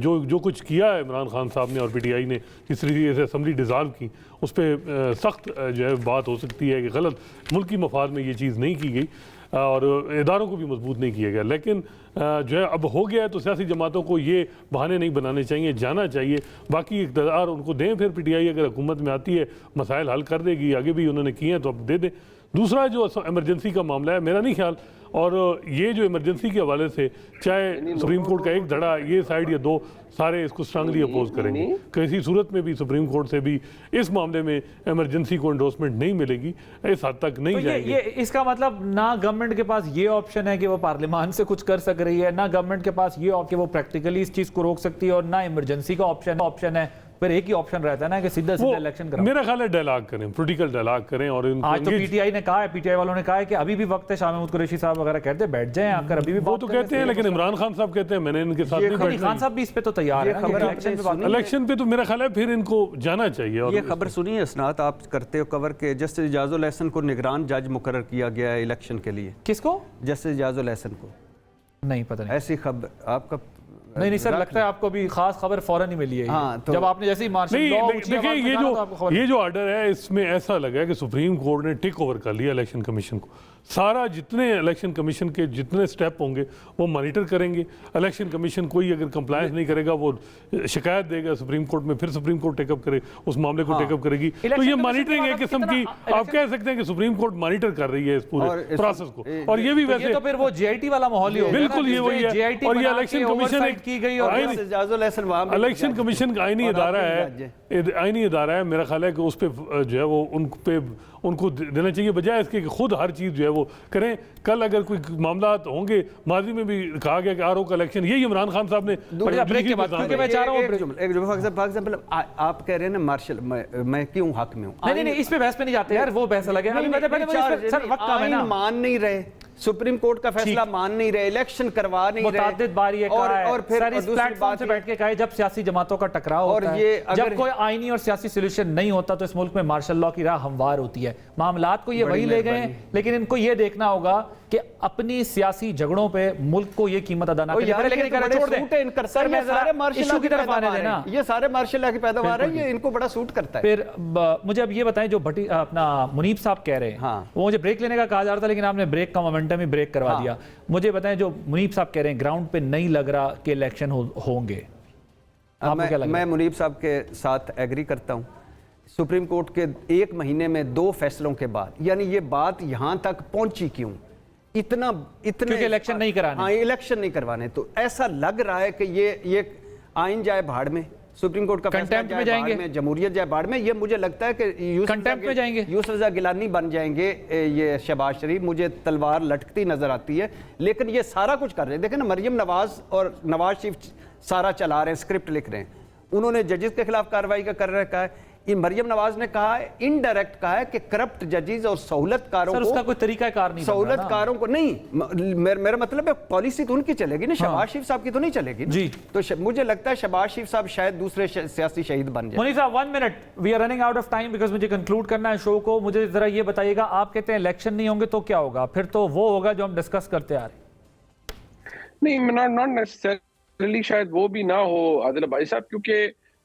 जो कुछ किया है इमरान खान साहब ने और पीटीआई ने, जिस तरीके से असम्बली डिज़ाल्व की, उस पर सख्त जो है बात हो सकती है कि गलत मुल्की मफाद में ये चीज़ नहीं की गई और इदारों को भी मजबूत नहीं किया गया। लेकिन जो है अब हो गया है तो सियासी जमातों को ये बहाने नहीं बनाने चाहिए, जाना चाहिए। बाकी इक़्तिदार उनको दें, फिर पीटीआई अगर हुकूमत में आती है मसाइल हल कर देगी, आगे भी उन्होंने किए हैं तो अब दे दें। दूसरा जो इमरजेंसी का मामला है, मेरा नहीं ख्याल, और ये जो इमरजेंसी के हवाले से चाहे सुप्रीम कोर्ट का एक धड़ा ये साइड या दो, सारे इसको स्ट्रांगली अपोज करेंगे। किसी सूरत में भी सुप्रीम कोर्ट से भी इस मामले में इमरजेंसी को एंडोर्समेंट नहीं मिलेगी, इस हद तक नहीं जाएगी। ये इसका मतलब ना गवर्नमेंट के पास ये ऑप्शन है कि वो पार्लियामान से कुछ कर सक रही है, ना गवर्नमेंट के पास ये कि वो प्रैक्टिकली इस चीज को रोक सकती है, और ना इमरजेंसी का ऑप्शन है। फिर एक ही ऑप्शन रहता है ना कि सीधा इलेक्शन कराओ। मेरा ख्याल है डायलॉग करें, पॉलिटिकल डायलॉग करें। और आज तो पीटीआई ने कहा है, पीटीआई वालों ने कहा है कि अभी भी वक्त है, शाह महमूद कुरैशी साहब वगैरह कहते हैं बैठ जाएं आकर, अभी भी वो तो कहते हैं, लेकिन इमरान खान साहब कहते हैं मैंने इनके साथ नहीं बैठना। खान साहब भी इस पे तो तैयार है इलेक्शन पे, तो मेरा ख्याल है फिर इनको जाना चाहिए। और ये खबर सुनिए असनात, आप करते हो कवर के जस्टिस इजाजुल एहसन को निगरान जज मुकर्रर किया गया है इलेक्शन के लिए। किसको? जस्टिस इजाजुल एहसन को। नहीं पता नहीं, ऐसी खबर आपका नहीं सर, लगता है आपको भी खास खबर फौरन ही मिली है। हाँ, तो जब आपने जैसे ही मार्शल लॉ देखिए ये जो ऑर्डर है इसमें ऐसा लगा है कि सुप्रीम कोर्ट ने टेक ओवर कर लिया इलेक्शन कमीशन को। सारा जितने इलेक्शन कमीशन के जितने स्टेप होंगे वो मॉनिटर करेंगे। इलेक्शन कमीशन कोई अगर कंप्लायंस नहीं करेगा वो शिकायत देगा सुप्रीम कोर्ट में, फिर सुप्रीम कोर्ट टेकअप करे उस मामले को टेकअप करेगी। तो ये मॉनिटरिंग एक किस्म की आप कह सकते हैं कि सुप्रीम कोर्ट मॉनिटर कर रही है इस पूरे प्रोसेस को। और ये भी वैसे तो फिर वो जेआईटी वाला माहौल ही होगा। बिल्कुल ये वही है। और ये इलेक्शन कमीशन की गई और इलेक्शन कमीशन का आईनी इदारा है, आईनी इदारा है। मेरा ख्याल है कि उस पर जो है वो उनको देना चाहिए, बजाय इसके कि खुद हर चीज़ जो है वो करें। कल अगर कोई मामला होंगे, माजी में भी कहा गया कि आरओ का इलेक्शन, यही इमरान खान साहब ने आप कह रहे हैं ना मार्शल, मैं क्यों हक में हूँ? नहीं इस पे बहस पे नहीं जाते यार, वो बहस अलग है। मान नहीं रहे, सुप्रीम कोर्ट का फैसला मान नहीं रहे, इलेक्शन करवा नहीं रहे, और फिर इस प्लेटफॉर्म से बैठ के कहा जब सियासी जमातों का टकराव होता है, जब कोई आईनी और सियासी सॉल्यूशन नहीं होता तो इस मुल्क में मार्शल लॉ की राह हमवार होती है। मामलात को ये वही ले गए, लेकिन इनको ये देखना होगा कि अपनी सियासी झगड़ों पे मुल्क को ये कीमत अदा ना करनी पड़े। लेकिन छोड़ दें सर, मैं जरा इशू की तरफ आने देना। ये सारे मार्शल लॉ की पैदावार है, ये इनको बड़ा सूट करता है। फिर मुझे अब ये बताएं, जो भट्टी अपना मुनीब साहब कह रहे हैं, वो मुझे ब्रेक लेने का कहा जा रहा था, लेकिन आपने ब्रेक का मोमेंटम ही ब्रेक करवा दिया। मुझे बताएं, जो मुनीब साहब कह रहे हैं ग्राउंड पे नहीं लग रहा कि इलेक्शन होंगे, मैं मुनीब साहब के साथ एग्री करता हूं। सुप्रीम कोर्ट के 1 महीने में 2 फैसलों के बाद, यानी ये बात यहां तक पहुंची क्यों? इतने क्योंकि इलेक्शन नहीं कराने। हाँ, इलेक्शन नहीं करवाने। तो ऐसा लग रहा है कि ये आइन जाए भाड़ में, सुप्रीम कोर्ट का कंटेम्प्ट में जाएंगे, जमहूरियत जाए भाड़ में। ये मुझे लगता है कि कंटेम्प्ट में जाएंगे, यूसुफ रज़ा गिलानी बन जाएंगे ये शहबाज शरीफ। मुझे तलवार लटकती नजर आती है, लेकिन ये सारा कुछ कर रहे हैं। देखें ना, मरियम नवाज और नवाज शरीफ सारा चला रहे हैं, स्क्रिप्ट लिख रहे हैं। उन्होंने जजेस के खिलाफ कार्रवाई का कर रखा है। मरियम नवाज ने कहा है, इनडायरेक्ट कहा है कि करप्ट जजेस और सहूलतकारों को, उसका कोई तरीकाकार नहीं, सहूलतकारों को नहीं, मेरा मतलब है पॉलिसी तो उनकी चलेगी ना, शहबाज शरीफ साहब की तो नहीं चलेगी जी। तो मुझे लगता है शहबाज शरीफ साहब शायद दूसरे सियासी शहीद बन जाए। मुनीब साहब 1 minute, we are running out of time because मुझे कंक्लूड करना है शो को। मुझे जरा ये बताइएगा, आप कहते हैं इलेक्शन नहीं होंगे तो क्या होगा? फिर तो वो होगा जो हम डिस्कस करते आ रहे। नहीं, नॉट नेसेसरली, शायद वो भी ना हो आदिल भाई साहब, क्योंकि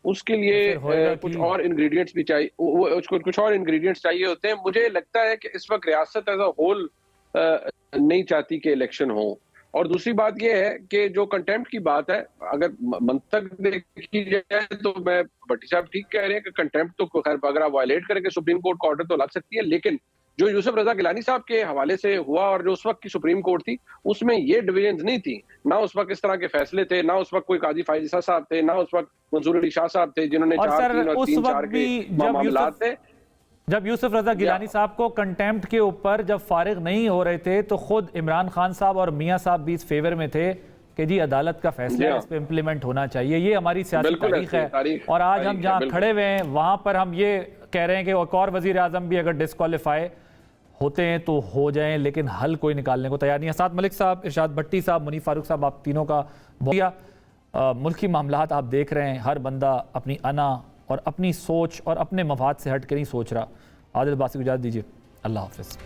उसके लिए कुछ और इंग्रेडिएंट्स भी चाहिए, कुछ और इंग्रेडिएंट्स चाहिए होते हैं। मुझे लगता है कि इस वक्त रियासत एज अ होल नहीं चाहती कि इलेक्शन हो। और दूसरी बात यह है कि जो कंटेम्प्ट की बात है, अगर मंतक देखी जाए तो मैं भट्टी साहब ठीक कह रहे हैं कि कंटेम्प्ट तो खैर अगर आप वायलेट करेंगे सुप्रीम कोर्ट का ऑर्डर तो लग सकती है, लेकिन जो यूसुफ रजा गिलानी साहब के हवाले से हुआ और जो उस वक्त की सुप्रीम कोर्ट थी, उसमें ये डिविजन नहीं थी। ना उस वक्त इस तरह के फैसले थे, ना उस वक्त कोई काजी फायजा साहब थे, ना उस वक्त मंसूर अली शाह साहब थे जिन्होंने 4-3 के मामलात थे। जब यूसुफ रजा गिलानी साहब को कंटेम्प्ट के ऊपर जब फारिग नहीं हो रहे थे, तो खुद इमरान खान साहब और मियां साहब भी इस फेवर में थे कि जी अदालत का फैसला है, इस पे इम्प्लीमेंट होना चाहिए। ये हमारी सियासी बिल्कुल तारीख है। तारीख- और आज तारीख हम है, जहाँ बिल्कुल। खड़े हुए हैं वहाँ पर हम ये कह रहे हैं कि एक और वज़ीर आज़म भी अगर डिस्क्वालीफाई होते हैं तो हो जाएं, लेकिन हल कोई निकालने को तैयार नहीं है। साथ मलिक साहब, इरशाद भट्टी साहब, मुनीफ फारूक साहब, आप तीनों का बहुत मुल्की मामलात आप देख रहे हैं, हर बंदा अपनी अना और अपनी सोच और अपने मफाद से हट के नहीं सोच रहा। आदिल अब्बासी को इजाज़त दीजिए, अल्लाह हाफ़िज़।